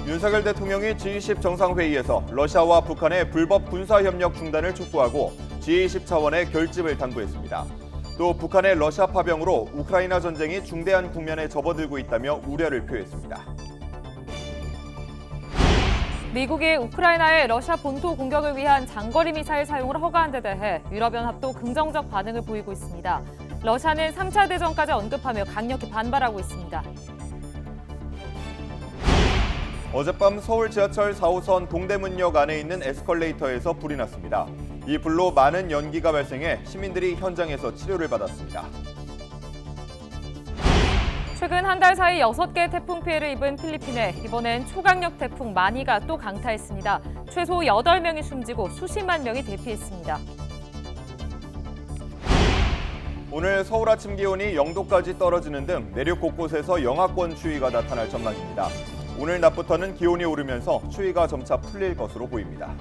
윤석열 대통령이 G20 정상회의에서 러시아와 북한의 불법 군사협력 중단을 촉구하고 G20 차원의 결집을 당부했습니다. 또 북한의 러시아 파병으로 우크라이나 전쟁이 중대한 국면에 접어들고 있다며 우려를 표했습니다. 미국이 우크라이나의 러시아 본토 공격을 위한 장거리 미사일 사용을 허가한 데 대해 유럽연합도 긍정적 반응을 보이고 있습니다. 러시아는 3차 대전까지 언급하며 강력히 반발하고 있습니다. 어젯밤 서울 지하철 4호선 동대문역 안에 있는 에스컬레이터에서 불이 났습니다. 이 불로 많은 연기가 발생해 시민들이 현장에서 치료를 받았습니다. 최근 한 달 사이 6개의 태풍 피해를 입은 필리핀에 이번엔 초강력 태풍 마니가 또 강타했습니다. 최소 8명이 숨지고 수십만 명이 대피했습니다. 오늘 서울 아침 기온이 0도까지 떨어지는 등 내륙 곳곳에서 영하권 추위가 나타날 전망입니다. 오늘 낮부터는 기온이 오르면서 추위가 점차 풀릴 것으로 보입니다.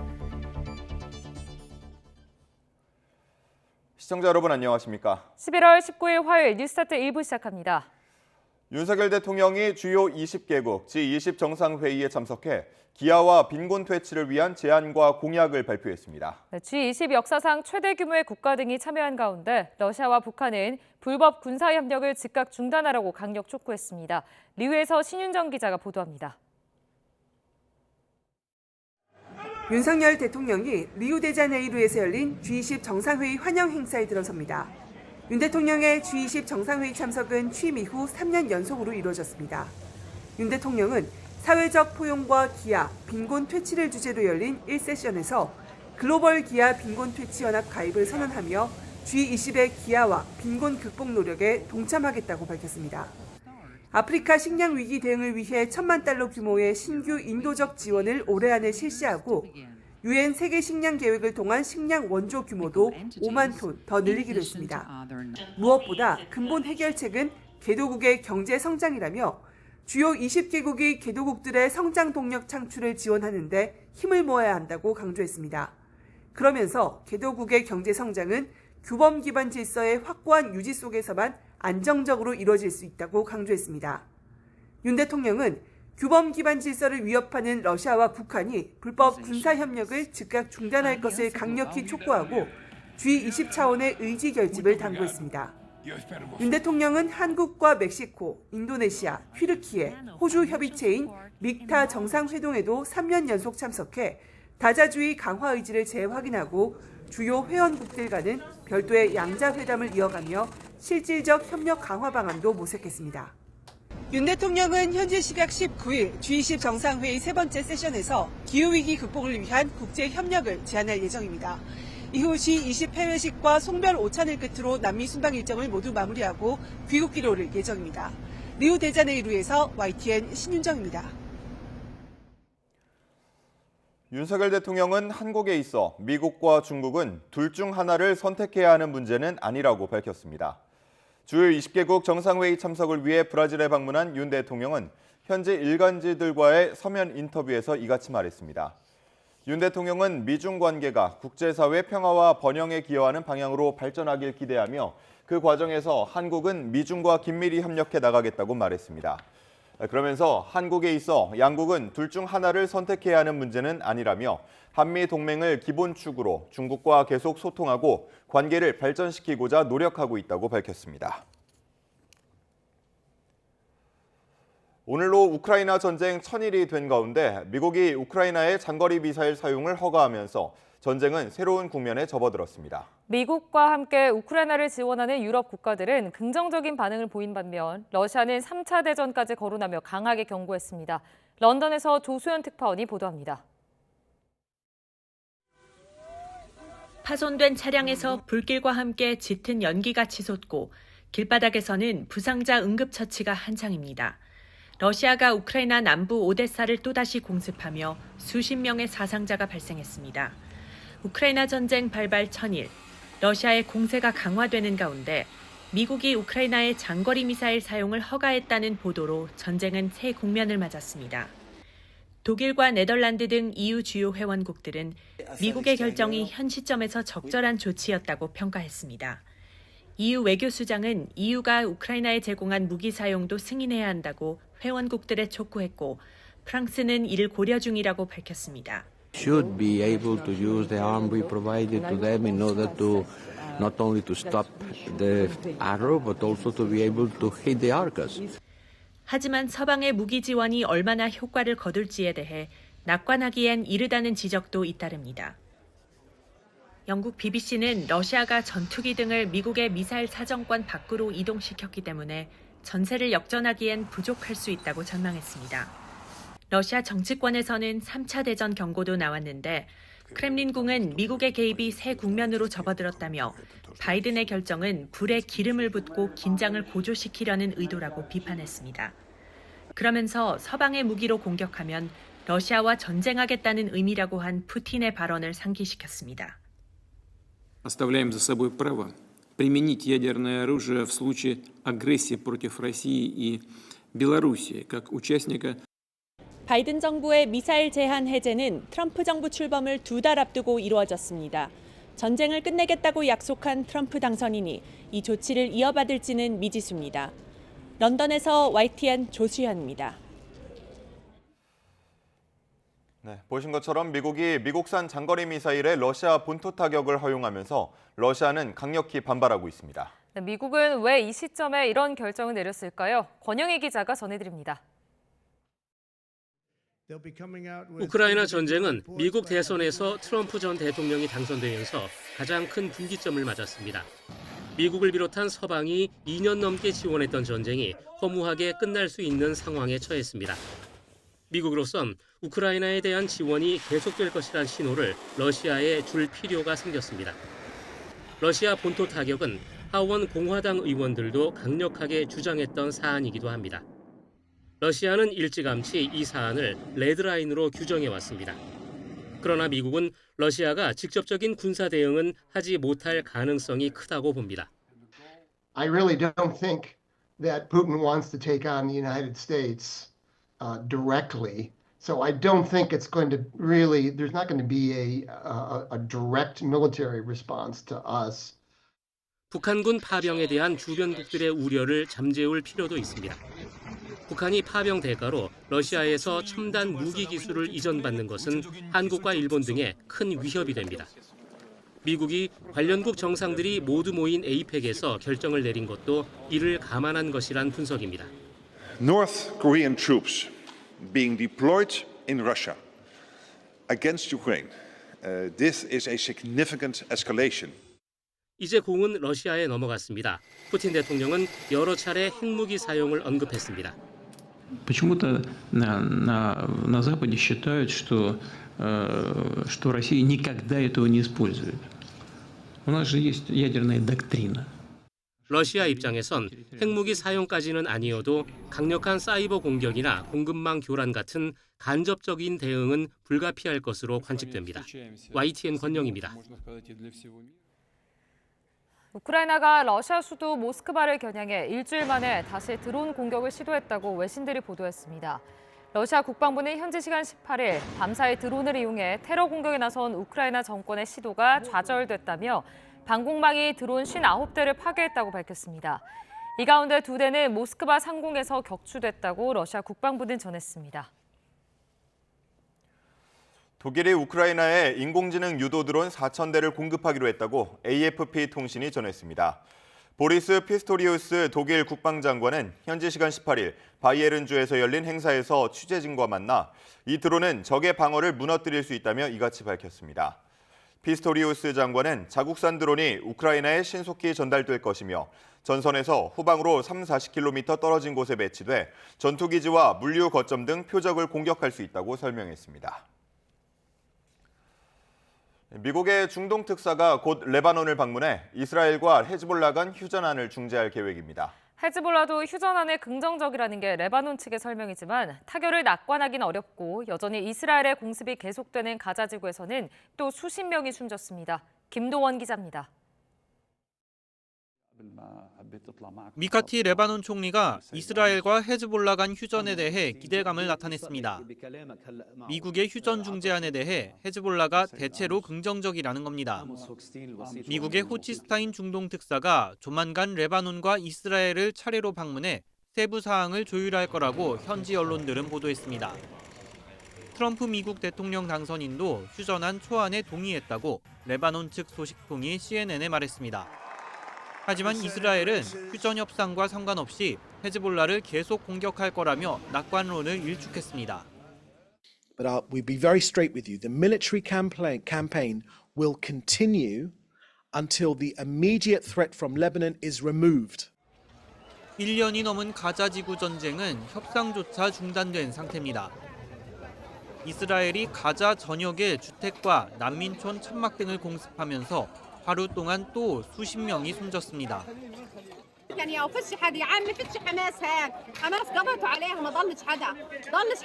시청자 여러분 안녕하십니까? 11월 19일 화요일 뉴스타트 1부 시작합니다. 윤석열 대통령이 주요 20개국 G20 정상회의에 참석해 기아와 빈곤 퇴치를 위한 제안과 공약을 발표했습니다. G20 역사상 최대 규모의 국가 등이 참여한 가운데 러시아와 북한은 불법 군사협력을 즉각 중단하라고 강력 촉구했습니다. 리우에서 신윤정 기자가 보도합니다. 윤석열 대통령이 리우데자네이루에서 열린 G20 정상회의 환영 행사에 들어섭니다. 윤 대통령의 G20 정상회의 참석은 취임 이후 3년 연속으로 이루어졌습니다. 윤 대통령은 사회적 포용과 기아, 빈곤 퇴치를 주제로 열린 1세션에서 글로벌 기아 빈곤 퇴치 연합 가입을 선언하며 G20의 기아와 빈곤 극복 노력에 동참하겠다고 밝혔습니다. 아프리카 식량 위기 대응을 위해 1,000만 달러 규모의 신규 인도적 지원을 올해 안에 실시하고 유엔 세계 식량 계획을 통한 식량 원조 규모도 5만 톤 더 늘리기로 했습니다. 무엇보다 근본 해결책은 개도국의 경제 성장이라며 주요 20개국이 개도국들의 성장 동력 창출을 지원하는 데 힘을 모아야 한다고 강조했습니다. 그러면서 개도국의 경제 성장은 규범 기반 질서의 확고한 유지 속에서만 안정적으로 이루어질 수 있다고 강조했습니다. 윤 대통령은 규범 기반 질서를 위협하는 러시아와 북한이 불법 군사협력을 즉각 중단할 것을 강력히 촉구하고 G20 차원의 의지 결집을 당부했습니다. 윤 대통령은 한국과 멕시코, 인도네시아, 튀르키예, 호주 협의체인 믹타 정상회동에도 3년 연속 참석해 다자주의 강화 의지를 재확인하고 주요 회원국들과는 별도의 양자회담을 이어가며 실질적 협력 강화 방안도 모색했습니다. 윤 대통령은 현지 시각 19일 G20 정상회의 세 번째 세션에서 기후위기 극복을 위한 국제협력을 제안할 예정입니다. 이후 G20 폐회식과 송별 오찬을 끝으로 남미 순방 일정을 모두 마무리하고 귀국기로 오를 예정입니다. 리우데자네이루에서 YTN 신윤정입니다. 윤석열 대통령은 한국에 있어 미국과 중국은 둘 중 하나를 선택해야 하는 문제는 아니라고 밝혔습니다. 주요 20개국 정상회의 참석을 위해 브라질에 방문한 윤 대통령은 현지 일간지들과의 서면 인터뷰에서 이같이 말했습니다. 윤 대통령은 미중 관계가 국제사회 평화와 번영에 기여하는 방향으로 발전하길 기대하며 그 과정에서 한국은 미중과 긴밀히 협력해 나가겠다고 말했습니다. 그러면서 한국에 있어 양국은 둘 중 하나를 선택해야 하는 문제는 아니라며 한미 동맹을 기본축으로 중국과 계속 소통하고 관계를 발전시키고자 노력하고 있다고 밝혔습니다. 오늘로 우크라이나 전쟁 1000일이 된 가운데 미국이 우크라이나의 장거리 미사일 사용을 허가하면서 전쟁은 새로운 국면에 접어들었습니다. 미국과 함께 우크라이나를 지원하는 유럽 국가들은 긍정적인 반응을 보인 반면 러시아는 3차 대전까지 거론하며 강하게 경고했습니다. 런던에서 조수연 특파원이 보도합니다. 파손된 차량에서 불길과 함께 짙은 연기가 치솟고 길바닥에서는 부상자 응급처치가 한창입니다. 러시아가 우크라이나 남부 오데사를 또다시 공습하며 수십 명의 사상자가 발생했습니다. 우크라이나 전쟁 발발 1000일, 러시아의 공세가 강화되는 가운데 미국이 우크라이나의 장거리 미사일 사용을 허가했다는 보도로 전쟁은 새 국면을 맞았습니다. 독일과 네덜란드 등 EU 주요 회원국들은 미국의 결정이 현 시점에서 적절한 조치였다고 평가했습니다. EU 외교수장은 EU가 우크라이나에 제공한 무기 사용도 승인해야 한다고 회원국들에 촉구했고 프랑스는 이를 고려 중이라고 밝혔습니다. Should be able to use the arm we provided to them in order to not only to stop the arrow but also to be able to hit the archers. 하지만 서방의 무기 지원이 얼마나 효과를 거둘지에 대해 낙관하기엔 이르다는 지적도 잇따릅니다. 영국 BBC는 러시아가 전투기 등을 미국의 미사일 사정권 밖으로 이동시켰기 때문에 전세를 역전하기엔 부족할 수 있다고 전망했습니다. 러시아 정치권에서는 3차 대전 경고도 나왔는데 크렘린궁은 미국의 개입이 새 국면으로 접어들었다며 바이든의 결정은 불에 기름을 붓고 긴장을 고조시키려는 의도라고 비판했습니다. 그러면서 서방의 무기로 공격하면 러시아와 전쟁하겠다는 의미라고 한 푸틴의 발언을 상기시켰습니다. Оставляем за собой право применить ядерное оружие в случае агрессии против России и Белоруссии, как участника. 바이든 정부의 미사일 제한 해제는 트럼프 정부 출범을 2달 앞두고 이루어졌습니다. 전쟁을 끝내겠다고 약속한 트럼프 당선인이 이 조치를 이어받을지는 미지수입니다. 런던에서 YTN 조수현입니다. 네, 보신 것처럼 미국이 미국산 장거리 미사일의 러시아 본토 타격을 허용하면서 러시아는 강력히 반발하고 있습니다. 네, 미국은 왜 이 시점에 이런 결정을 내렸을까요? 권영희 기자가 전해드립니다. 우크라이나 전쟁은 미국 대선에서 트럼프 전 대통령이 당선되면서 가장 큰 분기점을 맞았습니다. 미국을 비롯한 서방이 2년 넘게 지원했던 전쟁이 허무하게 끝날 수 있는 상황에 처했습니다. 미국으로선 우크라이나에 대한 지원이 계속될 것이란 신호를 러시아에 줄 필요가 생겼습니다. 러시아 본토 타격은 하원 공화당 의원들도 강력하게 주장했던 사안이기도 합니다. 러시아는 일찌감치 이 사안을 레드라인으로 규정해왔습니다. 그러나 미국은 러시아가 직접적인 군사 대응은 하지 못할 가능성이 크다고 봅니다. I really don't think that Putin wants to take on the United States directly. So I don't think it's going to really, there's not going to be a direct military response to us. 북한군 파병에 대한 주변국들의 우려를 잠재울 필요도 있습니다. 북한이 파병 대가로 러시아에서 첨단 무기 기술을 이전받는 것은 한국과 일본 등에 큰 위협이 됩니다. 미국이 관련국 정상들이 모두 모인 APEC에서 결정을 내린 것도 이를 감안한 것이란 분석입니다. North Korean troops being deployed in Russia against Ukraine. This is a significant escalation. 이제 공은 러시아에 넘어갔습니다. 푸틴 대통령은 여러 차례 핵무기 사용을 언급했습니다. Почему-то на Западе считают, что Россия никогда этого не использует. У нас же есть ядерная доктрина. 러시아 입장에선 핵무기 사용까지는 아니어도 강력한 사이버 공격이나 공급망 교란 같은 간접적인 대응은 불가피할 것으로 관측됩니다. YTN 권영입니다. 우크라이나가 러시아 수도 모스크바를 겨냥해 일주일 만에 다시 드론 공격을 시도했다고 외신들이 보도했습니다. 러시아 국방부는 현지 시간 18일 밤사이 드론을 이용해 테러 공격에 나선 우크라이나 정권의 시도가 좌절됐다며 방공망이 드론 59대를 파괴했다고 밝혔습니다. 이 가운데 2대는 모스크바 상공에서 격추됐다고 러시아 국방부는 전했습니다. 독일이 우크라이나에 인공지능 유도 드론 4,000대를 공급하기로 했다고 AFP 통신이 전했습니다. 보리스 피스토리우스 독일 국방장관은 현지 시간 18일 바이에른주에서 열린 행사에서 취재진과 만나 이 드론은 적의 방어를 무너뜨릴 수 있다며 이같이 밝혔습니다. 피스토리우스 장관은 자국산 드론이 우크라이나에 신속히 전달될 것이며 전선에서 후방으로 30-40km 떨어진 곳에 배치돼 전투기지와 물류 거점 등 표적을 공격할 수 있다고 설명했습니다. 미국의 중동 특사가 곧 레바논을 방문해 이스라엘과 헤즈볼라 간 휴전안을 중재할 계획입니다. 헤즈볼라도 휴전안에 긍정적이라는 게 레바논 측의 설명이지만 타결을 낙관하기는 어렵고 여전히 이스라엘의 공습이 계속되는 가자 지구에서는 또 수십 명이 숨졌습니다. 김도원 기자입니다. 미카티 레바논 총리가 이스라엘과 헤즈볼라 간 휴전에 대해 기대감을 나타냈습니다. 미국의 휴전 중재안에 대해 헤즈볼라가 대체로 긍정적이라는 겁니다. 미국의 호치스타인 중동 특사가 조만간 레바논과 이스라엘을 차례로 방문해 세부 사항을 조율할 거라고 현지 언론들은 보도했습니다. 트럼프 미국 대통령 당선인도 휴전안 초안에 동의했다고 레바논 측 소식통이 CNN에 말했습니다. 하지만 이스라엘은 휴전 협상과 상관없이 헤즈볼라를 계속 공격할 거라며 낙관론을 일축했습니다. But we'll be very straight with you. The military campaign will continue until the immediate threat from Lebanon is removed. 1년이 넘은 가자 지구 전쟁은 협상조차 중단된 상태입니다. 이스라엘이 가자 전역의 주택과 난민촌 천막 등을 공습하면서 하루 동안 또 수십 명이 숨졌습니다. يعني فيش حدا يا عمي فيش حماس هيك حماس قبضوا عليها ما ضلش حدا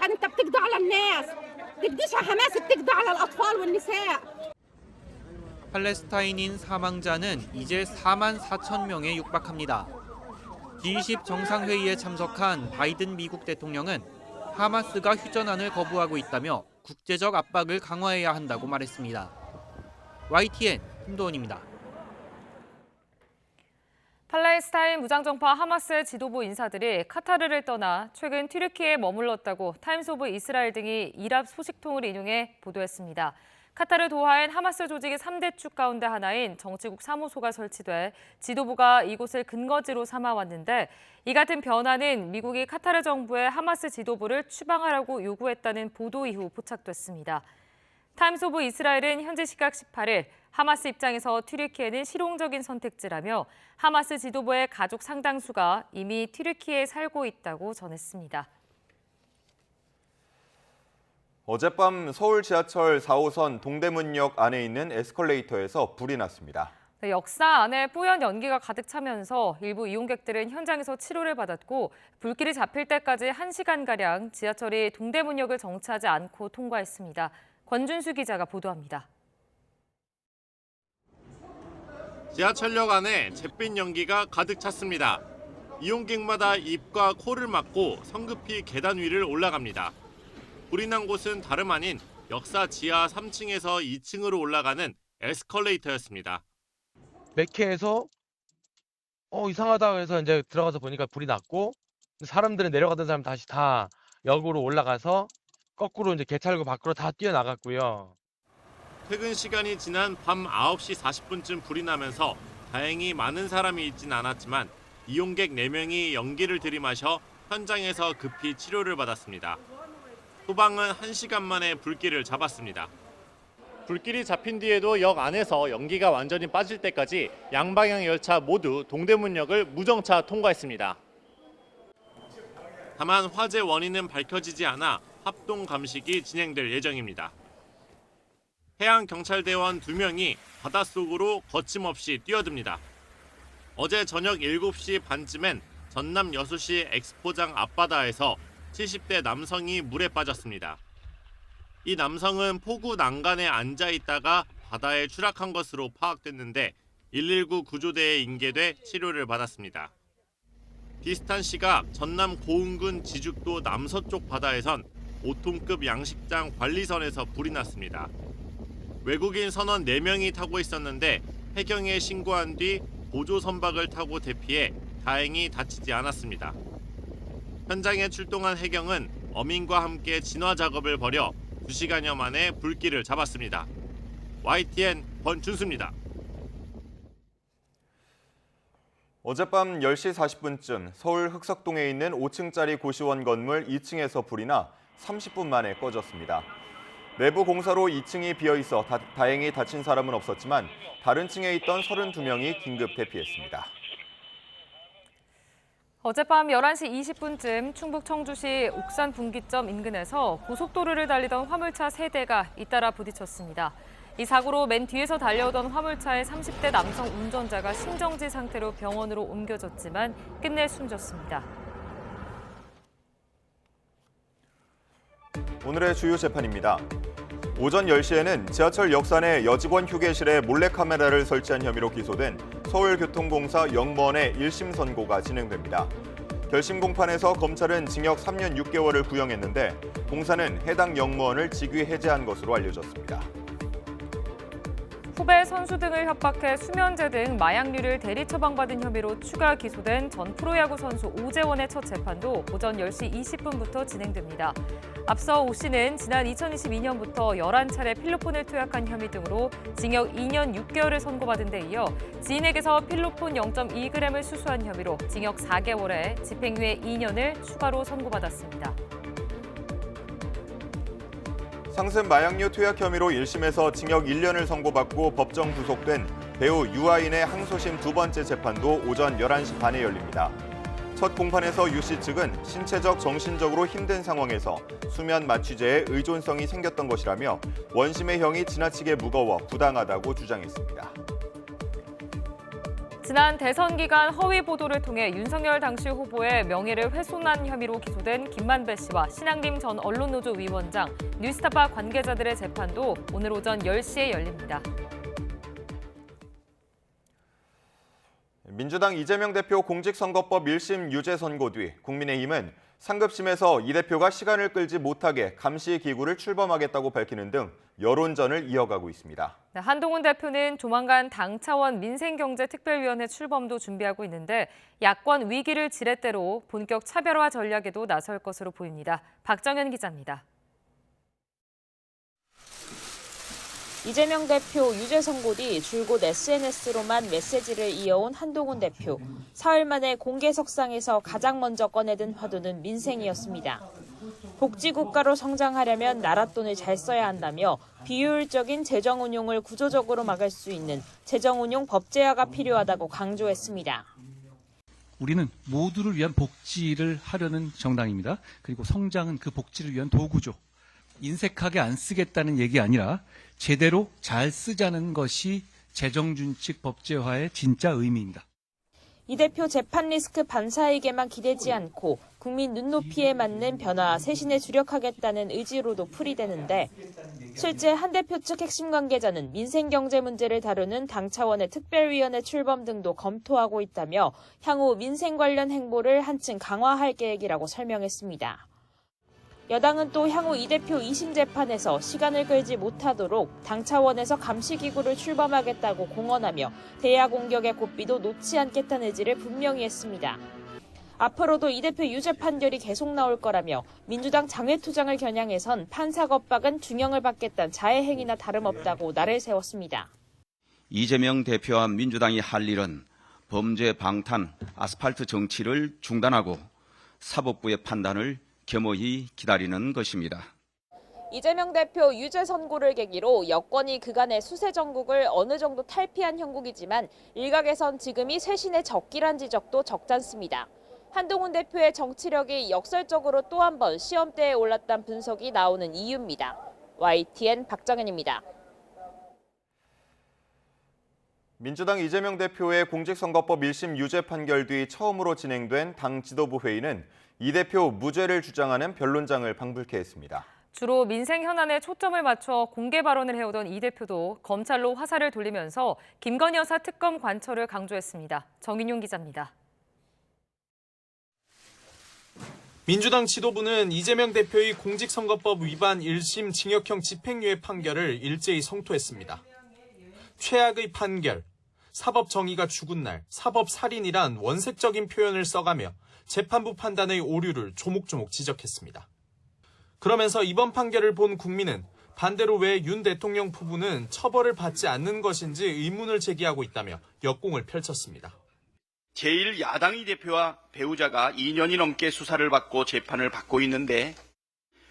انت بتقضي على الناس تقضيش على حماس بتقضي على الاطفال والنساء. 팔레스타인인 사망자는 이제 4만 4천 명에 육박합니다. G20 정상회의에 참석한 바이든 미국 대통령은 하마스가 휴전안을 거부하고 있다며 국제적 압박을 강화해야 한다고 말했습니다. YTN 김도원입니다. 팔레스타인 무장정파 하마스의 지도부 인사들이 카타르를 떠나 최근 튀르키예에 머물렀다고 타임스 오브 이스라엘 등이 이랍 소식통을 인용해 보도했습니다. 카타르 도하엔 하마스 조직의 3대 축 가운데 하나인 정치국 사무소가 설치돼 지도부가 이곳을 근거지로 삼아왔는데 이 같은 변화는 미국이 카타르 정부의 하마스 지도부를 추방하라고 요구했다는 보도 이후 포착됐습니다. 타임스 오브 이스라엘은 현지 시각 18일 하마스 입장에서 튀르키예는 실용적인 선택지라며 하마스 지도부의 가족 상당수가 이미 튀르키예에 살고 있다고 전했습니다. 어젯밤 서울 지하철 4호선 동대문역 안에 있는 에스컬레이터에서 불이 났습니다. 네, 역사 안에 뽀얀 연기가 가득 차면서 일부 이용객들은 현장에서 치료를 받았고 불길이 잡힐 때까지 1시간가량 지하철이 동대문역을 정차하지 않고 통과했습니다. 권준수 기자가 보도합니다. 지하철역 안에 잿빛 연기가 가득 찼습니다. 이용객마다 입과 코를 막고 성급히 계단 위를 올라갑니다. 불이 난 곳은 다름 아닌 역사 지하 3층에서 2층으로 올라가는 에스컬레이터였습니다. 매케에서 이상하다 해서 이제 들어가서 보니까 불이 났고 사람들은 내려가던 사람 다시 다 역으로 올라가서 거꾸로 이제 개찰구 밖으로 다 뛰어나갔고요. 퇴근 시간이 지난 밤 9시 40분쯤 불이 나면서 다행히 많은 사람이 있진 않았지만 이용객 4명이 연기를 들이마셔 현장에서 급히 치료를 받았습니다. 소방은 1시간 만에 불길을 잡았습니다. 불길이 잡힌 뒤에도 역 안에서 연기가 완전히 빠질 때까지 양방향 열차 모두 동대문역을 무정차 통과했습니다. 다만 화재 원인은 밝혀지지 않아 합동 감식이 진행될 예정입니다. 해양경찰대원 2명이 바닷속으로 거침없이 뛰어듭니다. 어제 저녁 7시 반쯤엔 전남 여수시 엑스포장 앞바다에서 70대 남성이 물에 빠졌습니다. 이 남성은 포구 난간에 앉아 있다가 바다에 추락한 것으로 파악됐는데 119 구조대에 인계돼 치료를 받았습니다. 비슷한 시각 전남 고흥군 지죽도 남서쪽 바다에선 5톤급 양식장 관리선에서 불이 났습니다. 외국인 선원 4명이 타고 있었는데 해경에 신고한 뒤 보조 선박을 타고 대피해 다행히 다치지 않았습니다. 현장에 출동한 해경은 어민과 함께 진화 작업을 벌여 2시간여 만에 불길을 잡았습니다. YTN 권준수입니다. 어젯밤 10시 40분쯤 서울 흑석동에 있는 5층짜리 고시원 건물 2층에서 불이 나 30분 만에 꺼졌습니다. 내부 공사로 2층이 비어있어 다행히 다친 사람은 없었지만 다른 층에 있던 32명이 긴급 대피했습니다. 어젯밤 11시 20분쯤 충북 청주시 옥산 분기점 인근에서 고속도로를 달리던 화물차 3대가 잇따라 부딪혔습니다. 이 사고로 맨 뒤에서 달려오던 화물차의 30대 남성 운전자가 심정지 상태로 병원으로 옮겨졌지만 끝내 숨졌습니다. 오늘의 주요 재판입니다. 오전 10시에는 지하철 역산에 여직원 휴게실에 몰래카메라를 설치한 혐의로 기소된 서울교통공사 영무원의 1심 선고가 진행됩니다. 결심 공판에서 검찰은 징역 3년 6개월을 구형했는데 공사는 해당 영무원을 직위 해제한 것으로 알려졌습니다. 후배 선수 등을 협박해 수면제 등 마약류를 대리 처방받은 혐의로 추가 기소된 전 프로야구 선수 오재원의 첫 재판도 오전 10시 20분부터 진행됩니다. 앞서 오 씨는 지난 2022년부터 11차례 필로폰을 투약한 혐의 등으로 징역 2년 6개월을 선고받은 데 이어 지인에게서 필로폰 0.2g을 수수한 혐의로 징역 4개월에 집행유예 2년을 추가로 선고받았습니다. 상습 마약류 투약 혐의로 1심에서 징역 1년을 선고받고 법정 구속된 배우 유아인의 항소심 두 번째 재판도 오전 11시 반에 열립니다. 첫 공판에서 유 씨 측은 신체적, 정신적으로 힘든 상황에서 수면 마취제에 의존성이 생겼던 것이라며 원심의 형이 지나치게 무거워 부당하다고 주장했습니다. 지난 대선 기간 허위 보도를 통해 윤석열 당시 후보의 명예를 훼손한 혐의로 기소된 김만배 씨와 신앙림 전 언론노조 위원장, 뉴스타파 관계자들의 재판도 오늘 오전 10시에 열립니다. 민주당 이재명 대표 공직선거법 1심 유죄 선고 뒤 국민의힘은 상급심에서 이 대표가 시간을 끌지 못하게 감시기구를 출범하겠다고 밝히는 등 여론전을 이어가고 있습니다. 한동훈 대표는 조만간 당 차원 민생경제특별위원회 출범도 준비하고 있는데 야권 위기를 지렛대로 본격 차별화 전략에도 나설 것으로 보입니다. 박정현 기자입니다. 이재명 대표 유죄 선고 뒤 줄곧 SNS로만 메시지를 이어온 한동훈 대표. 사흘 만에 공개석상에서 가장 먼저 꺼내든 화두는 민생이었습니다. 복지국가로 성장하려면 나라 돈을 잘 써야 한다며 비효율적인 재정 운용을 구조적으로 막을 수 있는 재정 운용 법제화가 필요하다고 강조했습니다. 우리는 모두를 위한 복지를 하려는 정당입니다. 그리고 성장은 그 복지를 위한 도구죠. 인색하게 안 쓰겠다는 얘기 아니라 제대로 잘 쓰자는 것이 재정준칙 법제화의 진짜 의미입니다. 이 대표 재판 리스크 반사에게만 기대지 않고 국민 눈높이에 맞는 변화와 쇄신에 주력하겠다는 의지로도 풀이되는데 실제 한 대표 측 핵심 관계자는 민생경제 문제를 다루는 당 차원의 특별위원회 출범 등도 검토하고 있다며 향후 민생 관련 행보를 한층 강화할 계획이라고 설명했습니다. 여당은 또 향후 이 대표 2심 재판에서 시간을 끌지 못하도록 당 차원에서 감시기구를 출범하겠다고 공언하며 대야 공격의 고삐도 놓지 않겠다는 의지를 분명히 했습니다. 앞으로도 이 대표 유죄 판결이 계속 나올 거라며 민주당 장외투쟁을 겨냥해선 판사 겁박은 중형을 받겠다는 자해행위나 다름없다고 날을 세웠습니다. 이재명 대표와 민주당이 할 일은 범죄 방탄, 아스팔트 정치를 중단하고 사법부의 판단을 겸허히 기다리는 것입니다. 이재명 대표 유죄 선고를 계기로 여권이 그간의 수세 정국을 어느 정도 탈피한 형국이지만 일각에선 지금이 쇄신의 적기란 지적도 적잖습니다. 한동훈 대표의 정치력이 역설적으로 또 한 번 시험대에 올랐다는 분석이 나오는 이유입니다. YTN 박정현입니다. 민주당 이재명 대표의 공직선거법 1심 유죄 판결 뒤 처음으로 진행된 당 지도부 회의는 이 대표 무죄를 주장하는 변론장을 방불케 했습니다. 주로 민생 현안에 초점을 맞춰 공개 발언을 해오던 이 대표도 검찰로 화살을 돌리면서 김건희 여사 특검 관철을 강조했습니다. 정인용 기자입니다. 민주당 지도부는 이재명 대표의 공직선거법 위반 1심 징역형 집행유예 판결을 일제히 성토했습니다. 최악의 판결, 사법 정의가 죽은 날, 사법살인이란 원색적인 표현을 써가며 재판부 판단의 오류를 조목조목 지적했습니다. 그러면서 이번 판결을 본 국민은 반대로 왜 윤 대통령 부부는 처벌을 받지 않는 것인지 의문을 제기하고 있다며 역공을 펼쳤습니다. 제1야당의 대표와 배우자가 2년이 넘게 수사를 받고 재판을 받고 있는데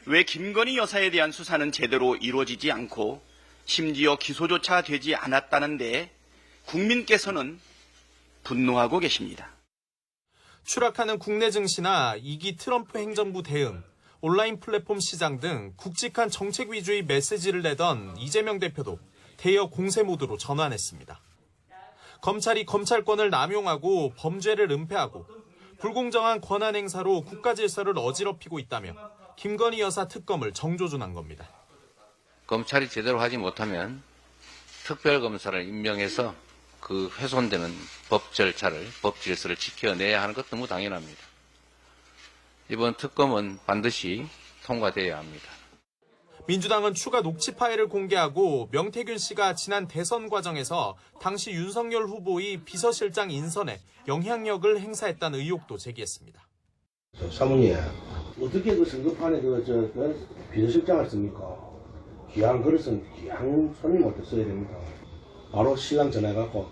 왜 김건희 여사에 대한 수사는 제대로 이루어지지 않고 심지어 기소조차 되지 않았다는데 국민께서는 분노하고 계십니다. 추락하는 국내 증시나 2기 트럼프 행정부 대응, 온라인 플랫폼 시장 등 굵직한 정책 위주의 메시지를 내던 이재명 대표도 대여 공세 모드로 전환했습니다. 검찰이 검찰권을 남용하고 범죄를 은폐하고 불공정한 권한 행사로 국가 질서를 어지럽히고 있다며 김건희 여사 특검을 정조준한 겁니다. 검찰이 제대로 하지 못하면 특별검사를 임명해서 그 훼손되는 법 절차를, 법 질서를 지켜내야 하는 것 너무 당연합니다. 이번 특검은 반드시 통과돼야 합니다. 민주당은 추가 녹취 파일을 공개하고 명태균 씨가 지난 대선 과정에서 당시 윤석열 후보의 비서실장 인선에 영향력을 행사했다는 의혹도 제기했습니다. 사모님, 어떻게 그 선거판에 그 비서실장을 씁니까? 귀한 그릇은 귀한 손님한테 써야 됩니다. 바로 신랑 전화해갖고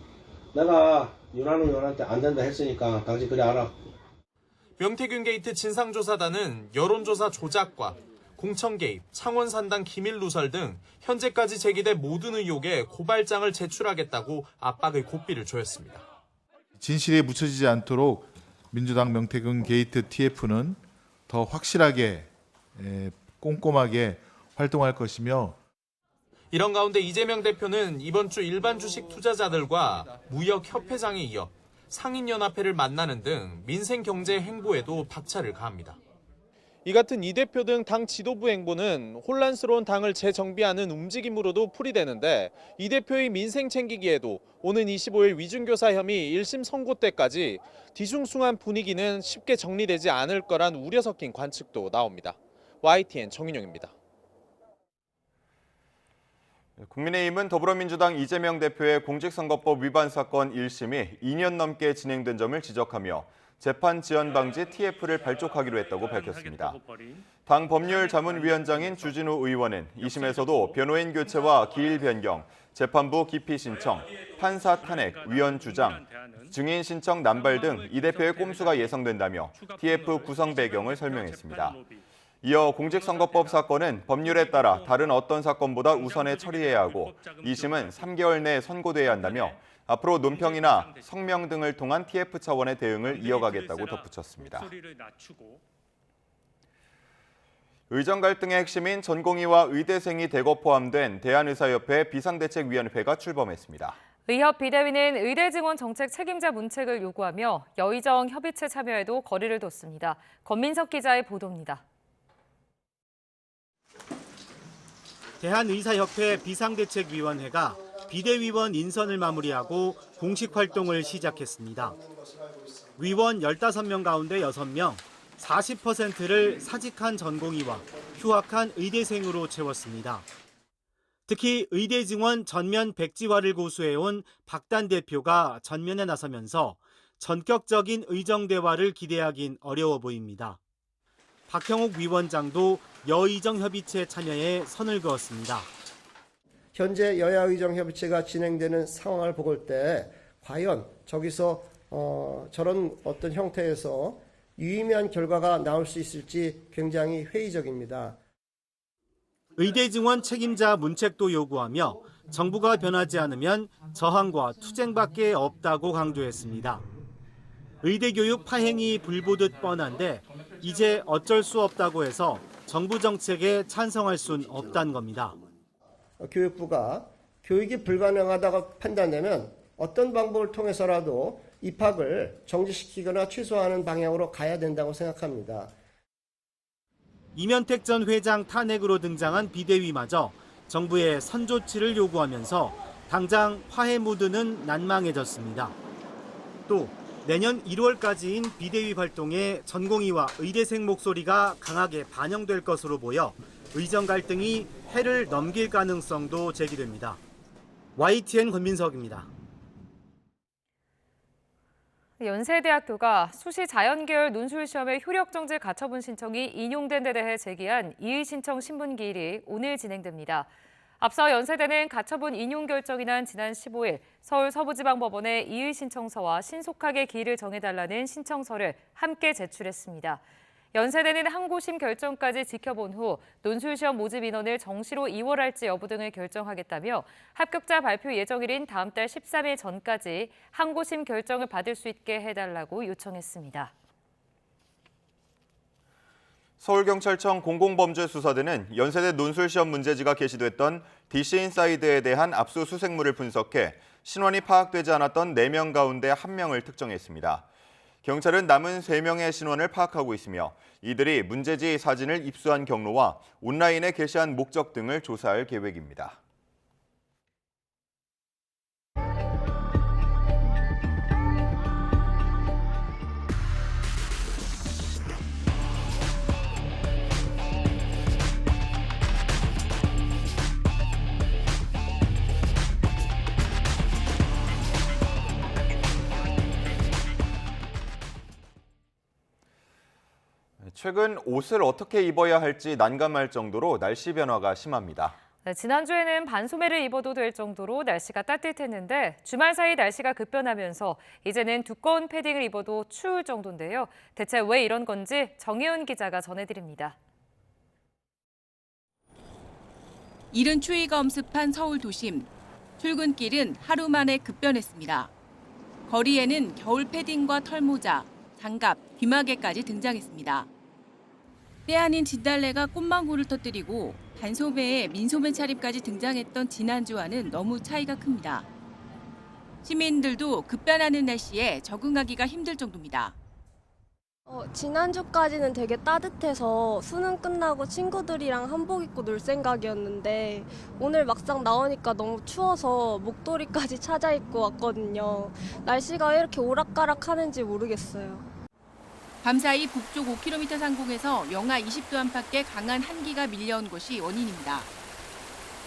내가 윤한우 의원한테 안 된다 했으니까 당신 그래 알아. 명태균 게이트 진상조사단은 여론조사 조작과 공천 개입, 창원 산당 기밀 누설 등 현재까지 제기된 모든 의혹에 고발장을 제출하겠다고 압박의 고삐를 조였습니다. 진실에 묻혀지지 않도록 민주당 명태균 게이트 TF는 더 확실하게 꼼꼼하게 활동할 것이며 이런 가운데 이재명 대표는 이번 주 일반 주식 투자자들과 무역협회장에 이어 상인연합회를 만나는 등 민생 경제 행보에도 박차를 가합니다. 이 같은 이 대표 등 당 지도부 행보는 혼란스러운 당을 재정비하는 움직임으로도 풀이되는데 이 대표의 민생 챙기기에도 오는 25일 위중교사 혐의 1심 선고 때까지 뒤숭숭한 분위기는 쉽게 정리되지 않을 거란 우려 섞인 관측도 나옵니다. YTN 정윤영입니다. 국민의힘은 더불어민주당 이재명 대표의 공직선거법 위반 사건 1심이 2년 넘게 진행된 점을 지적하며 재판 지연 방지 TF를 발족하기로 했다고 밝혔습니다. 당 법률자문위원장인 주진우 의원은 2심에서도 변호인 교체와 기일 변경, 재판부 기피 신청, 판사 탄핵, 위원 주장, 증인 신청 남발 등 이 대표의 꼼수가 예상된다며 TF 구성 배경을 설명했습니다. 이어 공직선거법 사건은 법률에 따라 다른 어떤 사건보다 우선에 처리해야 하고 2심은 3개월 내에 선고돼야 한다며 앞으로 논평이나 성명 등을 통한 TF 차원의 대응을 이어가겠다고 덧붙였습니다. 의정 갈등의 핵심인 전공의와 의대생이 대거 포함된 대한의사협회 비상대책위원회가 출범했습니다. 의협 비대위는 의대 증원 정책 책임자 문책을 요구하며 여의정 협의체 참여에도 거리를 뒀습니다. 권민석 기자의 보도입니다. 대한의사협회 비상대책위원회가 비대위원 인선을 마무리하고 공식 활동을 시작했습니다. 위원 15명 가운데 6명, 40%를 사직한 전공의와 휴학한 의대생으로 채웠습니다. 특히 의대 증원 전면 백지화를 고수해온 박단 대표가 전면에 나서면서 전격적인 의정 대화를 기대하긴 어려워 보입니다. 박형욱 위원장도 여의정 협의체 참여에 선을 그었습니다. 현재 여야 의정 협의체가 진행되는 상황을 볼 때 과연 저기서 저런 어떤 형태에서 유의미한 결과가 나올 수 있을지 굉장히 회의적입니다. 의대 증원 책임자 문책도 요구하며 정부가 변하지 않으면 저항과 투쟁밖에 없다고 강조했습니다. 의대 교육 파행이 불보듯 뻔한데 이제 어쩔 수 없다고 해서 정부 정책에 찬성할 순 없다는 겁니다. 교육부가 교육이 불가능하다고 판단되면 어떤 방법을 통해서라도 입학을 정지시키거나 취소하는 방향으로 가야 된다고 생각합니다. 이면택 전 회장 탄핵으로 등장한 비대위마저 정부의 선조치를 요구하면서 당장 화해 무드는 난망해졌습니다. 또 내년 1월까지인 비대위 활동에 전공의와 의대생 목소리가 강하게 반영될 것으로 보여 의정 갈등이 해를 넘길 가능성도 제기됩니다. YTN 권민석입니다. 연세대학교가 수시 자연계열 논술시험의 효력정지 가처분 신청이 인용된 데 대해 제기한 이의 신청 신분기일이 오늘 진행됩니다. 앞서 연세대는 가처분 인용 결정이 난 지난 15일 서울 서부지방법원에 이의 신청서와 신속하게 기일을 정해달라는 신청서를 함께 제출했습니다. 연세대는 항고심 결정까지 지켜본 후 논술시험 모집 인원을 정시로 이월할지 여부 등을 결정하겠다며 합격자 발표 예정일인 다음 달 13일 전까지 항고심 결정을 받을 수 있게 해달라고 요청했습니다. 서울경찰청 공공범죄수사대는 연세대 논술시험 문제지가 게시됐던 DC인사이드에 대한 압수수색물을 분석해 신원이 파악되지 않았던 4명 가운데 1명을 특정했습니다. 경찰은 남은 3명의 신원을 파악하고 있으며 이들이 문제지 사진을 입수한 경로와 온라인에 게시한 목적 등을 조사할 계획입니다. 최근 옷을 어떻게 입어야 할지 난감할 정도로 날씨 변화가 심합니다. 네, 지난주에는 반소매를 입어도 될 정도로 날씨가 따뜻했는데 주말 사이 날씨가 급변하면서 이제는 두꺼운 패딩을 입어도 추울 정도인데요. 대체 왜 이런 건지 정혜은 기자가 전해드립니다. 이른 추위가 엄습한 서울 도심. 출근길은 하루 만에 급변했습니다. 거리에는 겨울 패딩과 털모자, 장갑, 귀마개까지 등장했습니다. 때 아닌 진달래가 꽃망울을 터뜨리고 반소매에 민소매 차림까지 등장했던 지난주와는 너무 차이가 큽니다. 시민들도 급변하는 날씨에 적응하기가 힘들 정도입니다. 지난주까지는 되게 따뜻해서 수능 끝나고 친구들이랑 한복 입고 놀 생각이었는데 오늘 막상 나오니까 너무 추워서 목도리까지 찾아 입고 왔거든요. 날씨가 왜 이렇게 오락가락하는지 모르겠어요. 밤사이 북쪽 5km 상공에서 영하 20도 안팎의 강한 한기가 밀려온 것이 원인입니다.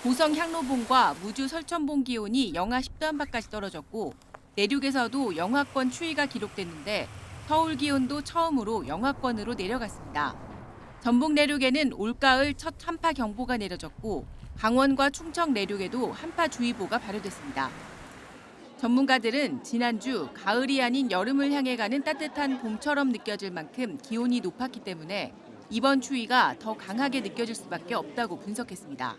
고성 향로봉과 무주 설천봉 기온이 영하 10도 안팎까지 떨어졌고 내륙에서도 영하권 추위가 기록됐는데 서울 기온도 처음으로 영하권으로 내려갔습니다. 전북 내륙에는 올가을 첫 한파 경보가 내려졌고 강원과 충청 내륙에도 한파주의보가 발효됐습니다. 전문가들은 지난주 가을이 아닌 여름을 향해 가는 따뜻한 봄처럼 느껴질 만큼 기온이 높았기 때문에 이번 추위가 더 강하게 느껴질 수밖에 없다고 분석했습니다.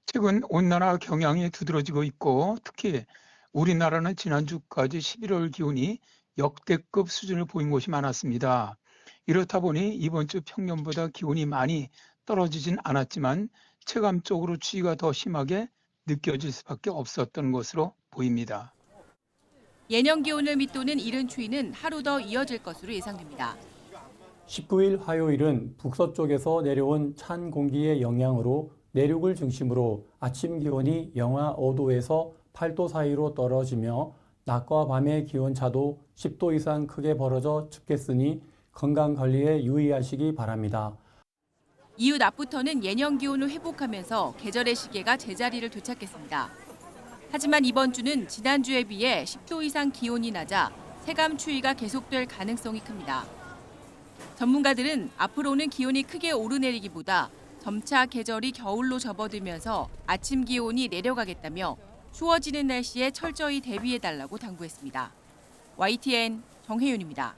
최근 온난화 경향이 두드러지고 있고 특히 우리나라는 지난주까지 11월 기온이 역대급 수준을 보인 곳이 많았습니다. 이렇다 보니 이번 주 평년보다 기온이 많이 떨어지진 않았지만 체감적으로 추위가 더 심하게 느껴질 수밖에 없었던 것으로 보입니다. 예년 기온을 밑도는 이른 추위는 하루 더 이어질 것으로 예상됩니다. 19일 화요일은 북서쪽에서 내려온 찬 공기의 영향으로 내륙을 중심으로 아침 기온이 영하 5도에서 8도 사이로 떨어지며 낮과 밤의 기온차도 10도 이상 크게 벌어져 춥겠으니 건강관리에 유의하시기 바랍니다. 이후 낮부터는 예년 기온을 회복하면서 계절의 시계가 제자리를 되찾겠습니다. 하지만 이번 주는 지난주에 비해 10도 이상 기온이 낮아 체감 추위가 계속될 가능성이 큽니다. 전문가들은 앞으로는 기온이 크게 오르내리기보다 점차 계절이 겨울로 접어들면서 아침 기온이 내려가겠다며 추워지는 날씨에 철저히 대비해달라고 당부했습니다. YTN 정혜윤입니다.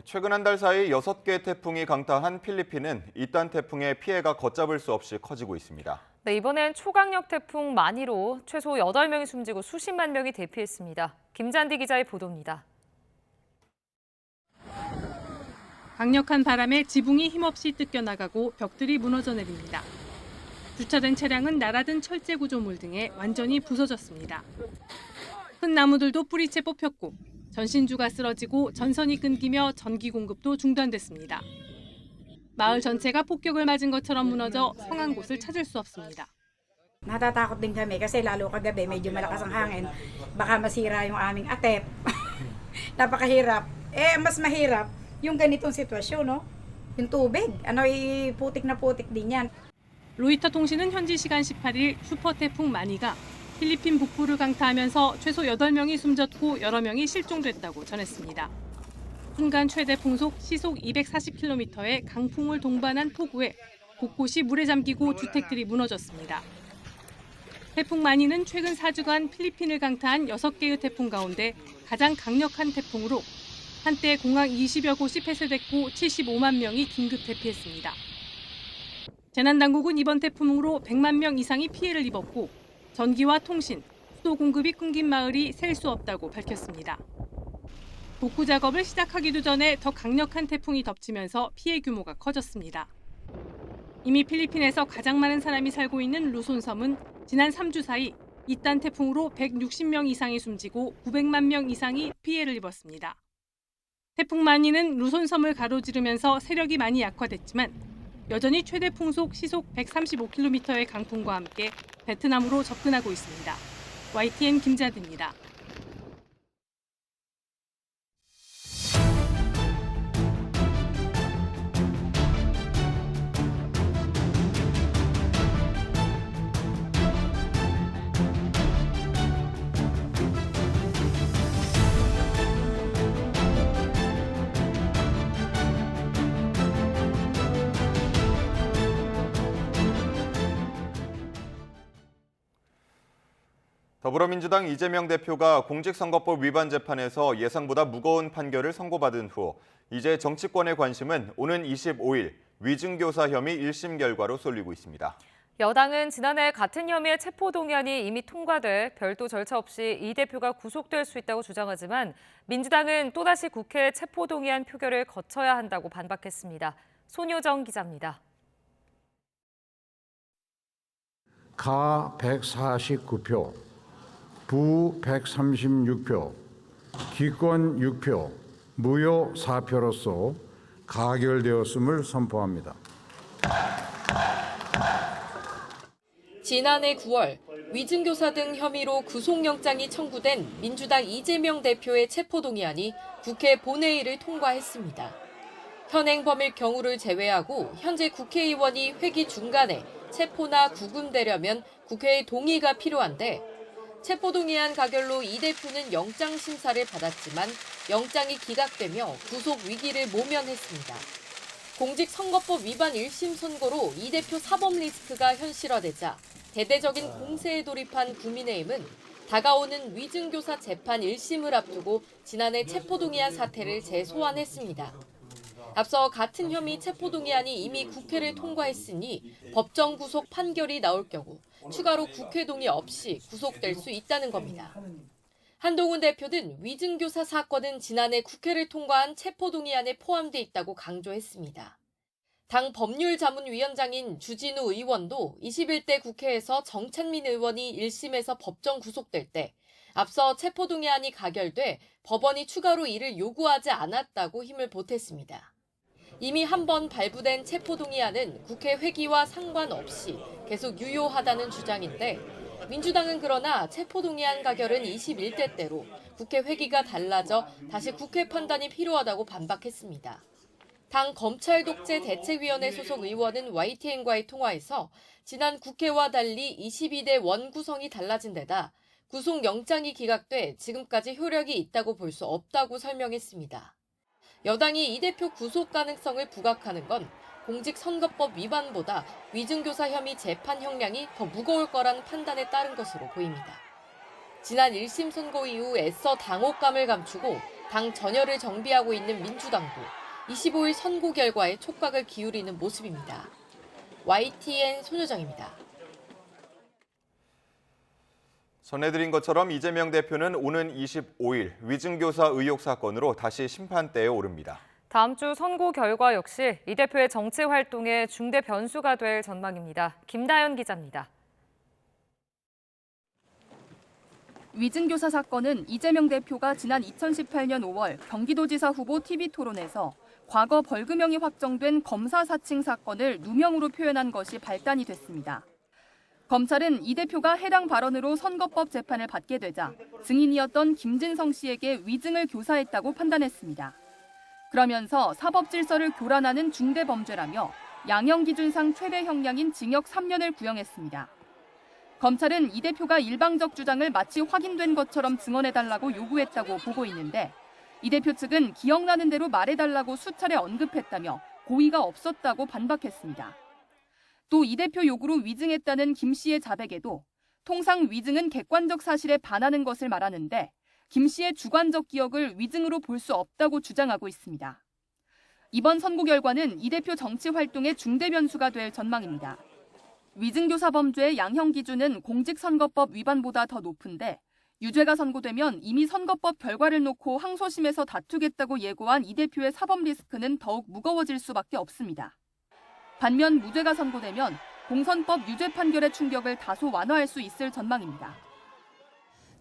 최근 한 달 사이 6개 태풍이 강타한 필리핀은 이딴 태풍의 피해가 걷잡을 수 없이 커지고 있습니다. 네, 이번엔 초강력 태풍 마니로 최소 8명이 숨지고 수십만 명이 대피했습니다. 김잔디 기자의 보도입니다. 강력한 바람에 지붕이 힘없이 뜯겨나가고 벽들이 무너져 내립니다. 주차된 차량은 날아든 철제 구조물 등에 완전히 부서졌습니다. 큰 나무들도 뿌리채 뽑혔고 전신주가 쓰러지고 전선이 끊기며 전기 공급도 중단됐습니다. 마을 전체가 폭격을 맞은 것처럼 무너져 성한 곳을 찾을 수 없습니다. Natatakot din kami kasi lalo kagabi medyo malakas ang hangin. Baka masira yung aming atep. Napakahirap. Mas mahirap yung ganitong sitwasyon, no? Yung tubig, putik na putik din yan. 로이터 통신은 현지 시간 18일 슈퍼 태풍 마니가 필리핀 북부를 강타하면서 최소 8명이 숨졌고 여러 명이 실종됐다고 전했습니다. 순간 최대 풍속 시속 240km의 강풍을 동반한 폭우에 곳곳이 물에 잠기고 주택들이 무너졌습니다. 태풍 마니는 최근 4주간 필리핀을 강타한 6개의 태풍 가운데 가장 강력한 태풍으로 한때 공항 20여 곳이 폐쇄됐고 75만 명이 긴급 대피했습니다. 재난당국은 이번 태풍으로 100만 명 이상이 피해를 입었고 전기와 통신, 수도 공급이 끊긴 마을이 셀 수 없다고 밝혔습니다. 복구 작업을 시작하기도 전에 더 강력한 태풍이 덮치면서 피해 규모가 커졌습니다. 이미 필리핀에서 가장 많은 사람이 살고 있는 루손 섬은 지난 3주 사이 이딴 태풍으로 160명 이상이 숨지고 900만 명 이상이 피해를 입었습니다. 태풍 마니는 루손 섬을 가로지르면서 세력이 많이 약화됐지만 여전히 최대 풍속 시속 135km의 강풍과 함께 베트남으로 접근하고 있습니다. YTN 김자드입니다. 더불어민주당 이재명 대표가 공직선거법 위반 재판에서 예상보다 무거운 판결을 선고받은 후 이제 정치권의 관심은 오는 25일 위증교사 혐의 1심 결과로 쏠리고 있습니다. 여당은 지난해 같은 혐의의 체포동의안이 이미 통과돼 별도 절차 없이 이 대표가 구속될 수 있다고 주장하지만 민주당은 또다시 국회 체포동의안 표결을 거쳐야 한다고 반박했습니다. 손효정 기자입니다. 가 149표, 부 136표, 기권 6표, 무효 4표로서 가결되었음을 선포합니다. 지난해 9월 위증교사 등 혐의로 구속영장이 청구된 민주당 이재명 대표의 체포동의안이 국회 본회의를 통과했습니다. 현행 범일 경우를 제외하고 현재 국회의원이 회기 중간에 체포나 구금되려면 국회의 동의가 필요한데 체포동의안 가결로 이 대표는 영장 심사를 받았지만 영장이 기각되며 구속 위기를 모면했습니다. 공직선거법 위반 1심 선고로 이 대표 사법 리스크가 현실화되자 대대적인 공세에 돌입한 국민의힘은 다가오는 위증교사 재판 1심을 앞두고 지난해 체포동의안 사태를 재소환했습니다. 앞서 같은 혐의 체포동의안이 이미 국회를 통과했으니 법정 구속 판결이 나올 경우 추가로 국회 동의 없이 구속될 수 있다는 겁니다. 한동훈 대표는 위증교사 사건은 지난해 국회를 통과한 체포동의안에 포함돼 있다고 강조했습니다. 당 법률자문위원장인 주진우 의원도 21대 국회에서 정찬민 의원이 1심에서 법정 구속될 때 앞서 체포동의안이 가결돼 법원이 추가로 이를 요구하지 않았다고 힘을 보탰습니다. 이미 한 번 발부된 체포동의안은 국회 회기와 상관없이 계속 유효하다는 주장인데 민주당은 그러나 체포동의안 가결은 21대 때로 국회 회기가 달라져 다시 국회 판단이 필요하다고 반박했습니다. 당 검찰독재대책위원회 소속 의원은 YTN과의 통화에서 지난 국회와 달리 22대 원 구성이 달라진 데다 구속영장이 기각돼 지금까지 효력이 있다고 볼 수 없다고 설명했습니다. 여당이 이 대표 구속 가능성을 부각하는 건 공직선거법 위반보다 위증교사 혐의 재판 형량이 더 무거울 거란 판단에 따른 것으로 보입니다. 지난 1심 선고 이후 애써 당혹감을 감추고 당 전열을 정비하고 있는 민주당도 25일 선고 결과에 촉각을 기울이는 모습입니다. YTN 손효정입니다. 전해드린 것처럼 이재명 대표는 오는 25일 위증교사 의혹 사건으로 다시 심판대에 오릅니다. 다음 주 선고 결과 역시 이 대표의 정치 활동에 중대 변수가 될 전망입니다. 김다연 기자입니다. 위증교사 사건은 이재명 대표가 지난 2018년 5월 경기도지사 후보 TV토론에서 과거 벌금형이 확정된 검사 사칭 사건을 누명으로 표현한 것이 발단이 됐습니다. 검찰은 이 대표가 해당 발언으로 선거법 재판을 받게 되자 증인이었던 김진성 씨에게 위증을 교사했다고 판단했습니다. 그러면서 사법질서를 교란하는 중대범죄라며 양형기준상 최대 형량인 징역 3년을 구형했습니다. 검찰은 이 대표가 일방적 주장을 마치 확인된 것처럼 증언해달라고 요구했다고 보고 있는데 이 대표 측은 기억나는 대로 말해달라고 수차례 언급했다며 고의가 없었다고 반박했습니다. 또 이 대표 요구로 위증했다는 김 씨의 자백에도 통상 위증은 객관적 사실에 반하는 것을 말하는데 김 씨의 주관적 기억을 위증으로 볼 수 없다고 주장하고 있습니다. 이번 선고 결과는 이 대표 정치 활동의 중대 변수가 될 전망입니다. 위증교사 범죄의 양형 기준은 공직선거법 위반보다 더 높은데 유죄가 선고되면 이미 선거법 결과를 놓고 항소심에서 다투겠다고 예고한 이 대표의 사법 리스크는 더욱 무거워질 수밖에 없습니다. 반면 무죄가 선고되면 공선법 유죄 판결의 충격을 다소 완화할 수 있을 전망입니다.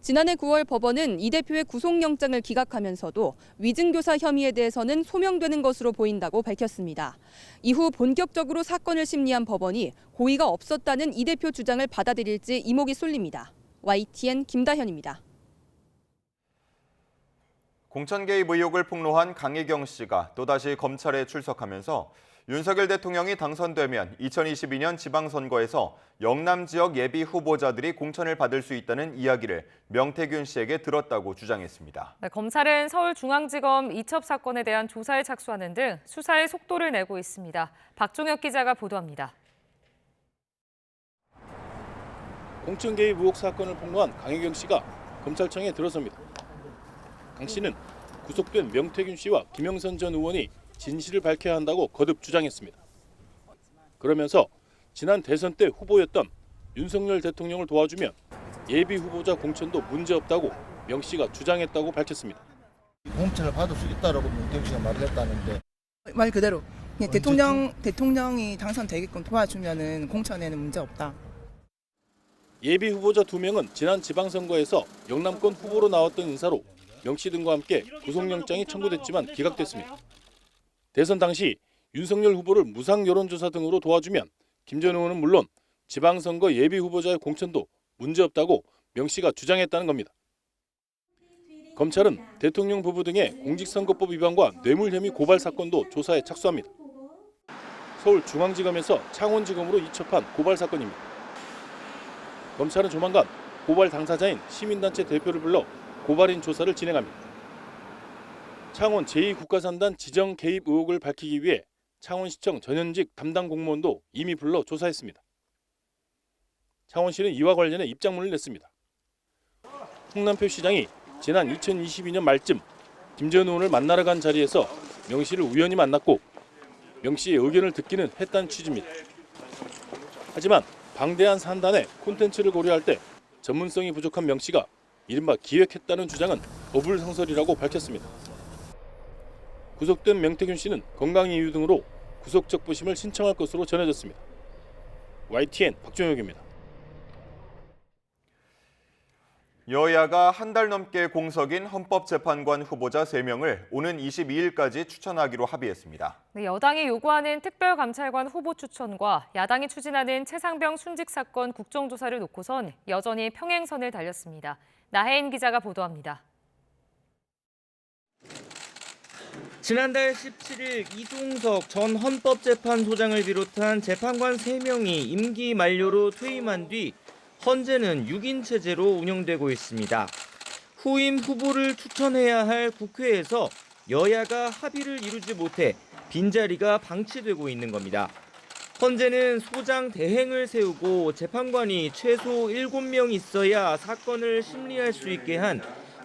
지난해 9월 법원은 이 대표의 구속영장을 기각하면서도 위증교사 혐의에 대해서는 소명되는 것으로 보인다고 밝혔습니다. 이후 본격적으로 사건을 심리한 법원이 고의가 없었다는 이 대표 주장을 받아들일지 이목이 쏠립니다. YTN 김다현입니다. 공천 개입 의혹을 폭로한 강혜경 씨가 또다시 검찰에 출석하면서 윤석열 대통령이 당선되면 2022년 지방선거에서 영남 지역 예비 후보자들이 공천을 받을 수 있다는 이야기를 명태균 씨에게 들었다고 주장했습니다. 네, 검찰은 서울중앙지검 이첩 사건에 대한 조사에 착수하는 등 수사에 속도를 내고 있습니다. 박종혁 기자가 보도합니다. 공천 개입 의혹 사건을 폭로한 강혜경 씨가 검찰청에 들어섭니다. 강 씨는 구속된 명태균 씨와 김영선 전 의원이 진실을 밝혀야 한다고 거듭 주장했습니다. 그러면서 지난 대선 때 후보였던 윤석열 대통령을 도와주면 예비 후보자 공천도 문제없다고 명 씨가 주장했다고 밝혔습니다. 공천을 받을 수 있다라고 명태균 씨가 말을 했다는데 말 그대로 그냥 대통령이 당선되게끔 도와주면은 공천에는 문제 없다. 예비 후보자 2명은 지난 지방선거에서 영남권 후보로 나왔던 인사로 명 씨 등과 함께 구속영장이 청구됐지만 기각됐습니다. 대선 당시 윤석열 후보를 무상 여론조사 등으로 도와주면 김 전 의원은 물론 지방선거 예비 후보자의 공천도 문제없다고 명 씨가 주장했다는 겁니다. 검찰은 대통령 부부 등의 공직선거법 위반과 뇌물 혐의 고발 사건도 조사에 착수합니다. 서울중앙지검에서 창원지검으로 이첩한 고발 사건입니다. 검찰은 조만간 고발 당사자인 시민단체 대표를 불러 고발인 조사를 진행합니다. 창원 제2국가산단 지정 개입 의혹을 밝히기 위해 창원시청 전현직 담당 공무원도 이미 불러 조사했습니다. 창원시는 이와 관련해 입장문을 냈습니다. 홍남표 시장이 지난 2022년 말쯤 김 전 의원을 만나러 간 자리에서 명 씨를 우연히 만났고 명 씨의 의견을 듣기는 했다는 취지입니다. 하지만 방대한 산단의 콘텐츠를 고려할 때 전문성이 부족한 명 씨가 이른바 기획했다는 주장은 어불성설이라고 밝혔습니다. 구속된 명태균 씨는 건강 이유 등으로 구속적부심을 신청할 것으로 전해졌습니다. YTN 박종혁입니다. 여야가 한 달 넘게 공석인 헌법재판관 후보자 3명을 오는 22일까지 추천하기로 합의했습니다. 네, 여당이 요구하는 특별감찰관 후보 추천과 야당이 추진하는 최상병 순직 사건 국정조사를 놓고선 여전히 평행선을 달렸습니다. 나혜인 기자가 보도합니다. 지난달 17일 이종석 전 헌법재판소장을 비롯한 재판관 3명이 임기 만료로 퇴임한 뒤 헌재는 6인 체제로 운영되고 있습니다. 후임 후보를 추천해야 할 국회에서 여야가 합의를 이루지 못해 빈자리가 방치되고 있는 겁니다. 헌재는 소장 대행을 세우고 재판관이 최소 7명 있어야 사건을 심리할 수 있게 한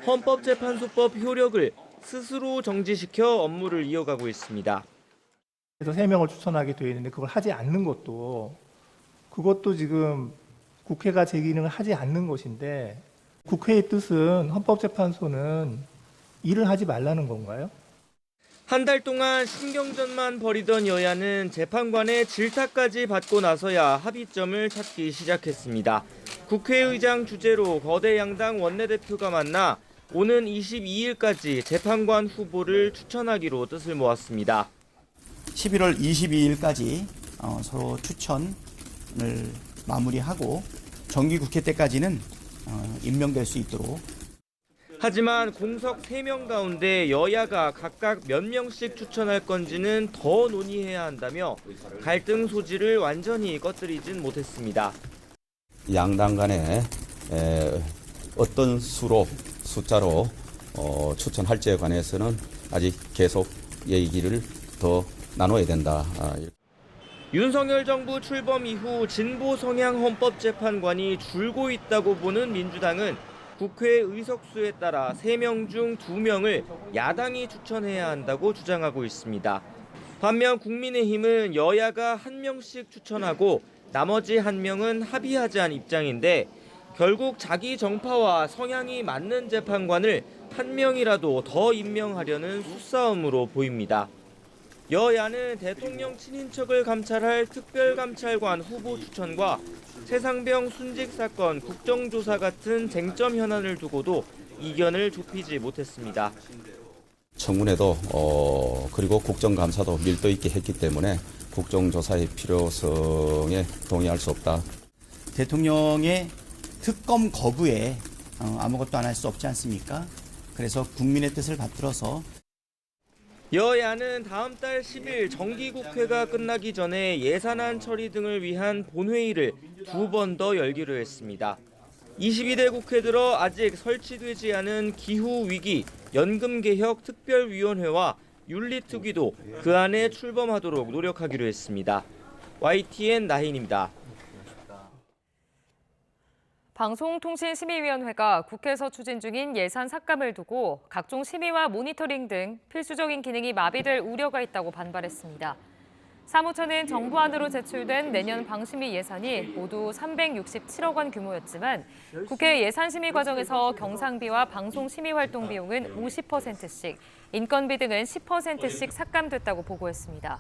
헌법재판소법 효력을 스스로 정지시켜 업무를 이어가고 있습니다. 그래서 3명을 추천하게 되어 있는데 그걸 하지 않는 그것도 지금 국회가 제 기능을 하지 않는 것인데 국회의 뜻은 헌법재판소는 일을 하지 말라는 건가요? 한 달 동안 신경전만 벌이던 여야는 재판관의 질타까지 받고 나서야 합의점을 찾기 시작했습니다. 국회의장 주재로 거대 양당 원내대표가 만나 오는 22일까지 재판관 후보를 추천하기로 뜻을 모았습니다. 11월 22일까지 서로 추천을 마무리하고 정기국회 때까지는 임명될 수 있도록. 하지만 공석 3명 가운데 여야가 각각 몇 명씩 추천할 건지는 더 논의해야 한다며 갈등 소지를 완전히 꺼뜨리진 못했습니다. 양당 간에 어떤 숫자로 추천할지에 관해서는 아직 계속 얘기를 더 나눠야 된다. 윤석열 정부 출범 이후 진보 성향 헌법재판관이 줄고 있다고 보는 민주당은 국회 의석수에 따라 3명 중 2명을 야당이 추천해야 한다고 주장하고 있습니다. 반면 국민의힘은 여야가 1명씩 추천하고 나머지 1명은 합의하자는 입장인데 결국 자기 정파와 성향이 맞는 재판관을 1명이라도 더 임명하려는 수싸움으로 보입니다. 여야는 대통령 친인척을 감찰할 특별감찰관 후보 추천과 최상병 순직 사건 국정조사 같은 쟁점 현안을 두고도 이견을 좁히지 못했습니다. 청문회도 그리고 국정감사도 밀도 있게 했기 때문에 국정조사의 필요성에 동의할 수 없다. 대통령의 특검 거부에 아무것도 안 할 수 없지 않습니까? 그래서 국민의 뜻을 받들어서 여야는 다음 달 10일 정기국회가 끝나기 전에 예산안 처리 등을 위한 본회의를 2번 더 열기로 했습니다. 22대 국회 들어 아직 설치되지 않은 기후위기 연금개혁 특별위원회와 윤리특위도 그 안에 출범하도록 노력하기로 했습니다. YTN 나희인입니다. 방송통신심의위원회가 국회에서 추진 중인 예산 삭감을 두고 각종 심의와 모니터링 등 필수적인 기능이 마비될 우려가 있다고 반발했습니다. 사무처는 정부안으로 제출된 내년 방심위 예산이 모두 367억 원 규모였지만 국회 예산심의 과정에서 경상비와 방송심의 활동 비용은 50%씩, 인건비 등은 10%씩 삭감됐다고 보고했습니다.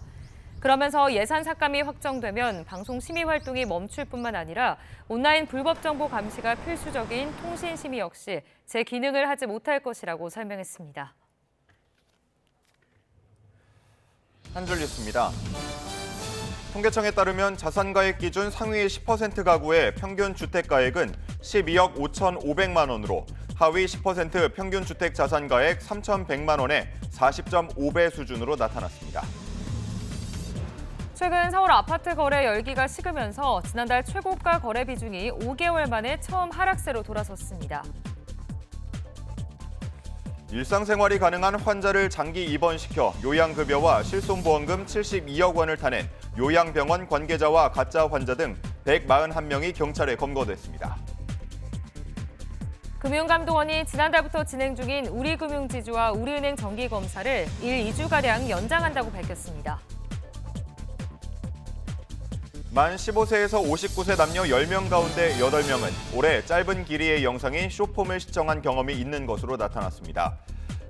그러면서 예산 삭감이 확정되면 방송 심의 활동이 멈출 뿐만 아니라 온라인 불법 정보 감시가 필수적인 통신 심의 역시 제 기능을 하지 못할 것이라고 설명했습니다. 한 줄 뉴스입니다. 통계청에 따르면 자산가액 기준 상위 10% 가구의 평균 주택가액은 12억 5,500만 원으로 하위 10% 평균 주택 자산가액 3,100만 원의 40.5배 수준으로 나타났습니다. 최근 서울 아파트 거래 열기가 식으면서 지난달 최고가 거래 비중이 5개월 만에 처음 하락세로 돌아섰습니다. 일상생활이 가능한 환자를 장기 입원시켜 요양급여와 실손보험금 72억 원을 타낸 요양병원 관계자와 가짜 환자 등 141명이 경찰에 검거됐습니다. 금융감독원이 지난달부터 진행 중인 우리금융지주와 우리은행 정기검사를 2주가량 연장한다고 밝혔습니다. 만 15세에서 59세 남녀 10명 가운데 8명은 올해 짧은 길이의 영상인 숏폼을 시청한 경험이 있는 것으로 나타났습니다.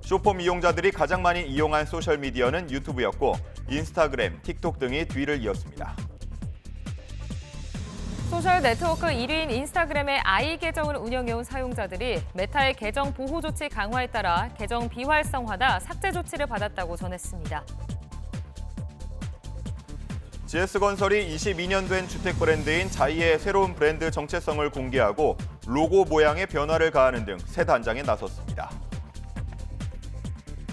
숏폼 이용자들이 가장 많이 이용한 소셜미디어는 유튜브였고 인스타그램, 틱톡 등이 뒤를 이었습니다. 소셜 네트워크 1위인 인스타그램의 아이 계정을 운영해온 사용자들이 메타의 계정 보호 조치 강화에 따라 계정 비활성화나 삭제 조치를 받았다고 전했습니다. GS건설이 22년 된 주택 브랜드인 자이의 새로운 브랜드 정체성을 공개하고 로고 모양의 변화를 가하는 등 새 단장에 나섰습니다.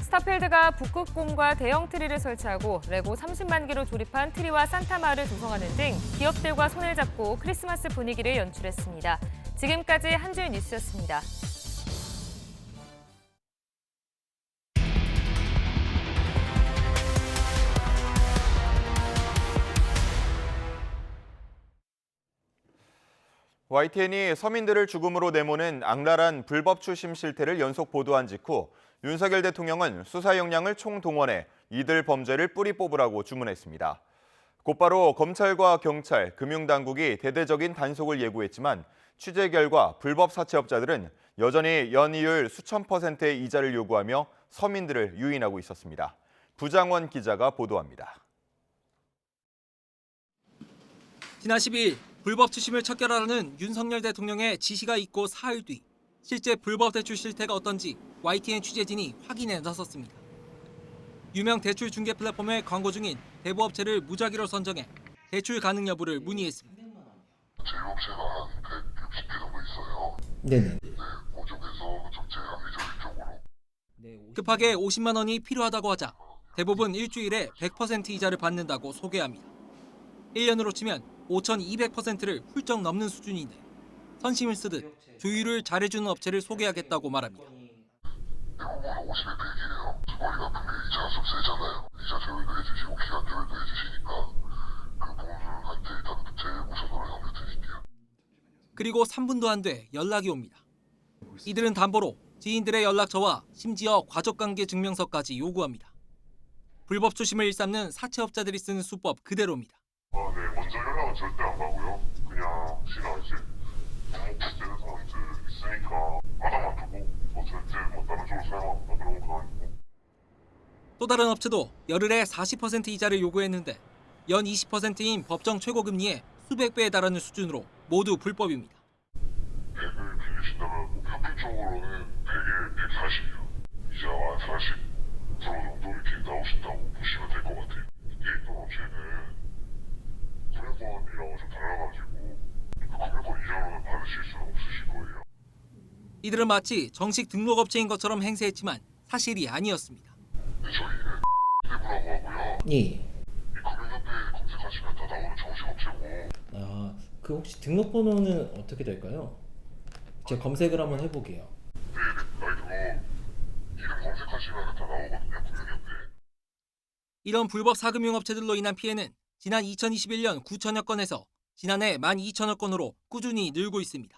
스타필드가 북극곰과 대형 트리를 설치하고 레고 30만 개로 조립한 트리와 산타마을을 조성하는 등 기업들과 손을 잡고 크리스마스 분위기를 연출했습니다. 지금까지 한 줄 뉴스였습니다. YTN이 서민들을 죽음으로 내모는 악랄한 불법 추심 실태를 연속 보도한 직후 윤석열 대통령은 수사 역량을 총동원해 이들 범죄를 뿌리 뽑으라고 주문했습니다. 곧바로 검찰과 경찰, 금융당국이 대대적인 단속을 예고했지만 취재 결과 불법 사채업자들은 여전히 연이율 수천 %의 이자를 요구하며 서민들을 유인하고 있었습니다. 부장원 기자가 보도합니다. 지난 12일 불법 추심을 척결하라는 윤석열 대통령의 지시가 있고 사흘 뒤 실제 불법 대출 실태가 어떤지 YTN 취재진이 확인에 나섰습니다. 유명 대출 중개 플랫폼에 광고 중인 대부업체를 무작위로 선정해 대출 가능 여부를 문의했습니다. 제휴업체가 한 160개 정도 있어요. 네네. 그쪽에서 좀 제합리적인 쪽으로. 급하게 50만 원이 필요하다고 하자 대부분 일주일에 100% 이자를 받는다고 소개합니다. 1년으로 치면 5,200%를 훌쩍 넘는 수준인데 선심을 쓰듯 조율을 잘해주는 업체를 소개하겠다고 말합니다. 대부분 50에 100이에요. 주거리 같은 게 이자가 좀 세잖아요. 이자 조율도 해주시고 기간 조율도 해주시니까 그 부분한테 일단 제일 우선으로 연결드릴게요. 그리고 3분도 안 돼 연락이 옵니다. 이들은 담보로 지인들의 연락처와 심지어 가족관계 증명서까지 요구합니다. 불법 추심을 일삼는 사채업자들이 쓰는 수법 그대로입니다. 네, 먼저 연락은 절대 안 가고요. 그냥 혹시나 이제 너무 되는 사람들 있으니까 바닥만 두고 뭐 절대 뭐 다른 쪽으로 사용하거나 그런 거 아니고. 또 다른 업체도 열흘에 40% 이자를 요구했는데 연 20%인 법정 최고금리의 수백 배에 달하는 수준으로 모두 불법입니다. 100을 빌리신다면 뭐 평균적으로는 100에 140이요. 이자가 40% 정도 이렇게 나오신다고 보시면 될 것 같아요. 게임돈 업체는 금융권이랑은 좀 달라가지고 금융권 이자로는 받으실 수는 없으실 거예요. 이들은 마치 정식 등록업체인 것처럼 행세했지만 사실이 아니었습니다. 저희는 대부라고 하고요. 예. 이 금융협회 검색하시면 다 나오는 정식 업체고. 아, 그 혹시 등록번호는 어떻게 될까요? 제가 검색을 한번 해볼게요. 네, 이름 검색하시면 다 나오거든요, 금융협회. 이런 불법 사금융업체들로 인한 피해는 지난 2021년 9천여 건에서 지난해 12,000여 건으로 꾸준히 늘고 있습니다.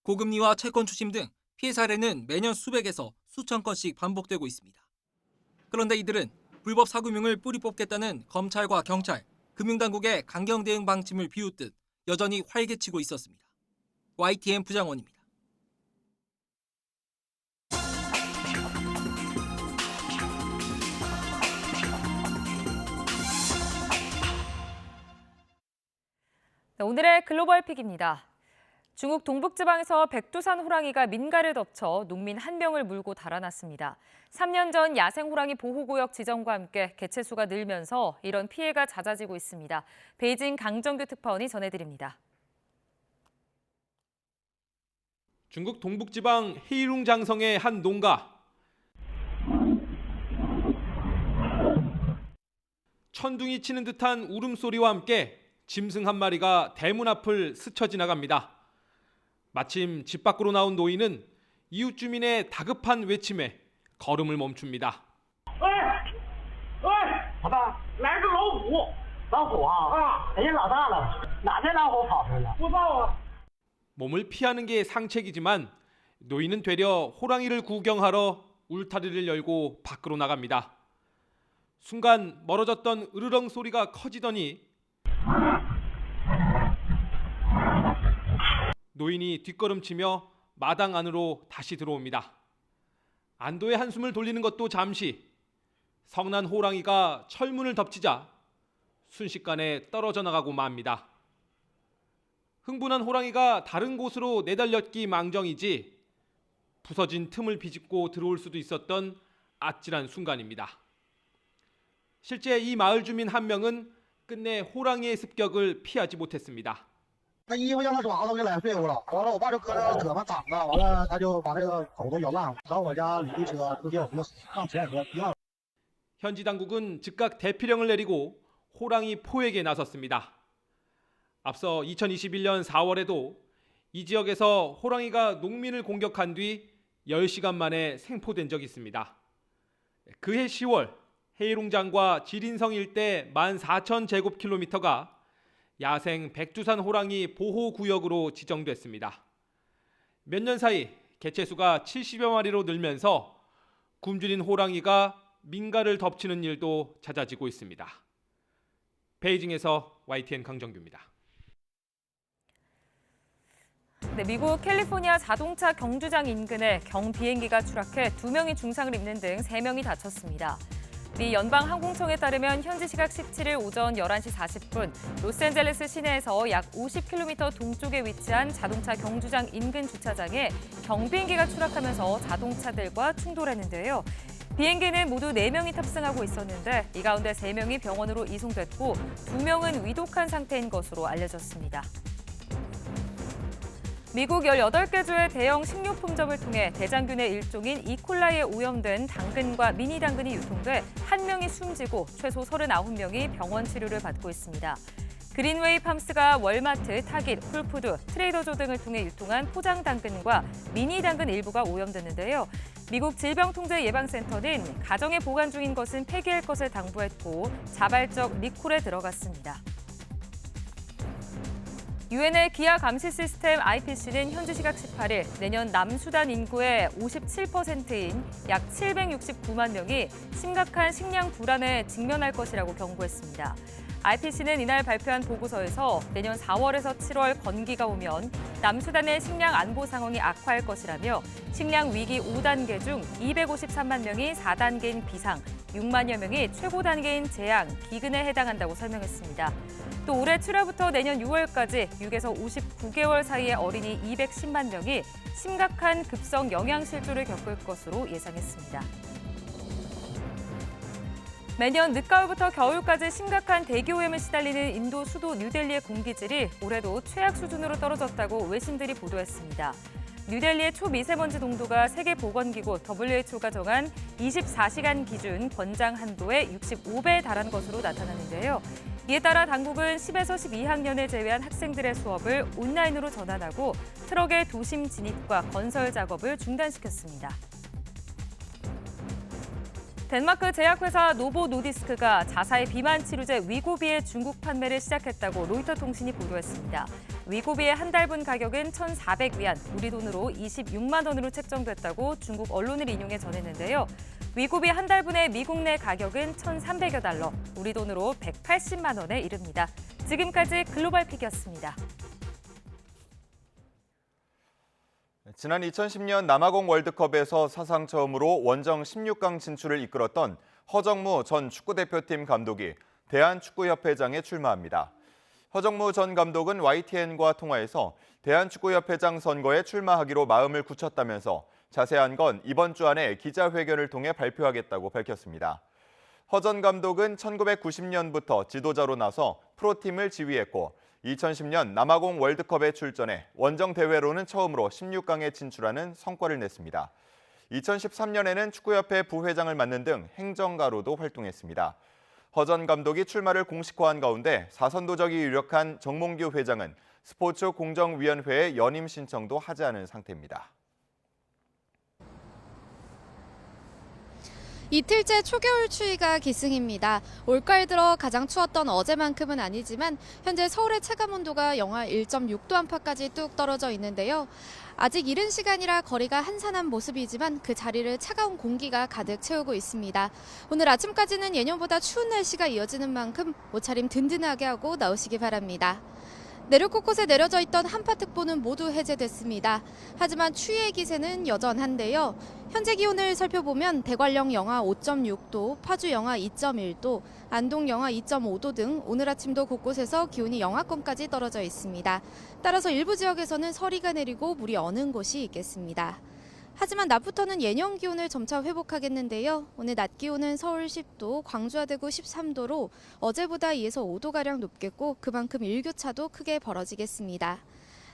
고금리와 채권 추심 등 피해 사례는 매년 수백에서 수천 건씩 반복되고 있습니다. 그런데 이들은 불법 사금융을 뿌리 뽑겠다는 검찰과 경찰, 금융당국의 강경 대응 방침을 비웃듯 여전히 활개치고 있었습니다. YTN 부장원입니다. 오늘의 글로벌 픽입니다. 중국 동북지방에서 백두산 호랑이가 민가를 덮쳐 농민 1명을 물고 달아났습니다. 3년 전 야생 호랑이 보호구역 지정과 함께 개체수가 늘면서 이런 피해가 잦아지고 있습니다. 베이징 강정규 특파원이 전해드립니다. 중국 동북지방 헤이룽 장성의 한 농가. 천둥이 치는 듯한 울음소리와 함께 짐승 한 마리가 대문 앞을 스쳐 지나갑니다. 마침 집 밖으로 나온 노인은 이웃 주민의 다급한 외침에 걸음을 멈춥니다. 몸을 피하는 게 상책이지만 노인은 되려 호랑이를 구경하러 울타리를 열고 밖으로 나갑니다. 순간 멀어졌던 으르렁 소리가 커지더니 노인이 뒷걸음치며 마당 안으로 다시 들어옵니다. 안도의 한숨을 돌리는 것도 잠시. 성난 호랑이가 철문을 덮치자 순식간에 떨어져 나가고 맙니다. 흥분한 호랑이가 다른 곳으로 내달렸기 망정이지 부서진 틈을 비집고 들어올 수도 있었던 아찔한 순간입니다. 실제 이 마을 주민 한 명은 끝내 호랑이의 습격을 피하지 못했습니다. 현지 당국은 즉각 대피령을 내리고 호랑이 포획에 나섰습니다. 앞서 2021년 4월에도 이 지역에서 호랑이가 농민을 공격한 뒤 10시간 만에 생포된 적이 있습니다. 그해 10월 헤이룽장과 지린성 일대 14,000제곱킬로미터가 야생 백두산 호랑이 보호구역으로 지정됐습니다. 몇 년 사이 개체수가 70여 마리로 늘면서 굶주린 호랑이가 민가를 덮치는 일도 잦아지고 있습니다. 베이징에서 YTN 강정규입니다. 미국 캘리포니아 자동차 경주장 인근에 경비행기가 추락해 2명이 중상을 입는 등 3명이 다쳤습니다. 미 연방항공청에 따르면 현지 시각 17일 오전 11시 40분 로스앤젤레스 시내에서 약 50km 동쪽에 위치한 자동차 경주장 인근 주차장에 경비행기가 추락하면서 자동차들과 충돌했는데요. 비행기는 모두 4명이 탑승하고 있었는데 이 가운데 3명이 병원으로 이송됐고 2명은 위독한 상태인 것으로 알려졌습니다. 미국 18개 주의 대형 식료품점을 통해 대장균의 일종인 이콜라이에 오염된 당근과 미니 당근이 유통돼 1명이 숨지고 최소 39명이 병원 치료를 받고 있습니다. 그린웨이 팜스가 월마트, 타깃, 홀푸드, 트레이더조 등을 통해 유통한 포장 당근과 미니 당근 일부가 오염됐는데요. 미국 질병통제예방센터는 가정에 보관 중인 것은 폐기할 것을 당부했고 자발적 리콜에 들어갔습니다. 유엔의 기아 감시 시스템 IPC는 현지 시각 18일 내년 남수단 인구의 57%인 약 769만 명이 심각한 식량 불안에 직면할 것이라고 경고했습니다. IPC는 이날 발표한 보고서에서 내년 4월에서 7월 건기가 오면 남수단의 식량 안보 상황이 악화할 것이라며 식량 위기 5단계 중 253만 명이 4단계인 비상, 6만여 명이 최고 단계인 재앙, 기근에 해당한다고 설명했습니다. 또 올해 7월부터 내년 6월까지 6에서 59개월 사이의 어린이 210만 명이 심각한 급성 영양실조를 겪을 것으로 예상했습니다. 매년 늦가을부터 겨울까지 심각한 대기오염에 시달리는 인도 수도 뉴델리의 공기질이 올해도 최악 수준으로 떨어졌다고 외신들이 보도했습니다. 뉴델리의 초미세먼지 농도가 세계보건기구 WHO가 정한 24시간 기준 권장 한도의 65배에 달한 것으로 나타났는데요. 이에 따라 당국은 10에서 12학년을 제외한 학생들의 수업을 온라인으로 전환하고 트럭의 도심 진입과 건설 작업을 중단시켰습니다. 덴마크 제약회사 노보 노디스크가 자사의 비만 치료제 위고비의 중국 판매를 시작했다고 로이터 통신이 보도했습니다. 위고비의 한 달분 가격은 1,400위안, 우리 돈으로 26만 원으로 책정됐다고 중국 언론을 인용해 전했는데요. 위고비 한 달분의 미국 내 가격은 1,300여 달러, 우리 돈으로 180만 원에 이릅니다. 지금까지 글로벌 픽이었습니다. 지난 2010년 남아공 월드컵에서 사상 처음으로 원정 16강 진출을 이끌었던 허정무 전 축구대표팀 감독이 대한축구협회장에 출마합니다. 허정무 전 감독은 YTN과 통화에서 대한축구협회장 선거에 출마하기로 마음을 굳혔다면서 자세한 건 이번 주 안에 기자회견을 통해 발표하겠다고 밝혔습니다. 허 전 감독은 1990년부터 지도자로 나서 프로팀을 지휘했고 2010년 남아공 월드컵에 출전해 원정 대회로는 처음으로 16강에 진출하는 성과를 냈습니다. 2013년에는 축구협회 부회장을 맡는 등 행정가로도 활동했습니다. 허 전 감독이 출마를 공식화한 가운데 사선도적이 유력한 정몽규 회장은 스포츠공정위원회에 연임 신청도 하지 않은 상태입니다. 이틀째 초겨울 추위가 기승입니다. 올가을 들어 가장 추웠던 어제만큼은 아니지만 현재 서울의 체감온도가 영하 1.6도 안팎까지 뚝 떨어져 있는데요. 아직 이른 시간이라 거리가 한산한 모습이지만 그 자리를 차가운 공기가 가득 채우고 있습니다. 오늘 아침까지는 예년보다 추운 날씨가 이어지는 만큼 옷차림 든든하게 하고 나오시기 바랍니다. 내륙 곳곳에 내려져 있던 한파특보는 모두 해제됐습니다. 하지만 추위의 기세는 여전한데요. 현재 기온을 살펴보면 대관령 영하 5.6도, 파주 영하 2.1도, 안동 영하 2.5도 등 오늘 아침도 곳곳에서 기온이 영하권까지 떨어져 있습니다. 따라서 일부 지역에서는 서리가 내리고 물이 어는 곳이 있겠습니다. 하지만 낮부터는 예년 기온을 점차 회복하겠는데요. 오늘 낮 기온은 서울 10도, 광주와 대구 13도로 어제보다 2에서 5도가량 높겠고 그만큼 일교차도 크게 벌어지겠습니다.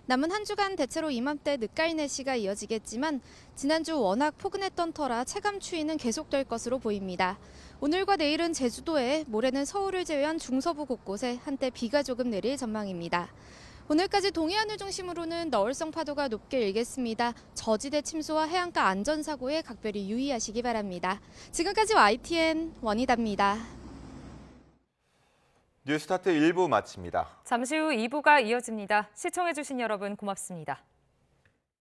남은 한 주간 대체로 이맘때 늦가을 날씨가 이어지겠지만 지난주 워낙 포근했던 터라 체감 추위는 계속될 것으로 보입니다. 오늘과 내일은 제주도에, 모레는 서울을 제외한 중서부 곳곳에 한때 비가 조금 내릴 전망입니다. 오늘까지 동해안을 중심으로는 너울성 파도가 높게 일겠습니다. 저지대 침수와 해안가 안전사고에 각별히 유의하시기 바랍니다. 지금까지 YTN 원희다입니다. 뉴스타트 1부 마칩니다. 잠시 후 2부가 이어집니다. 시청해주신 여러분 고맙습니다.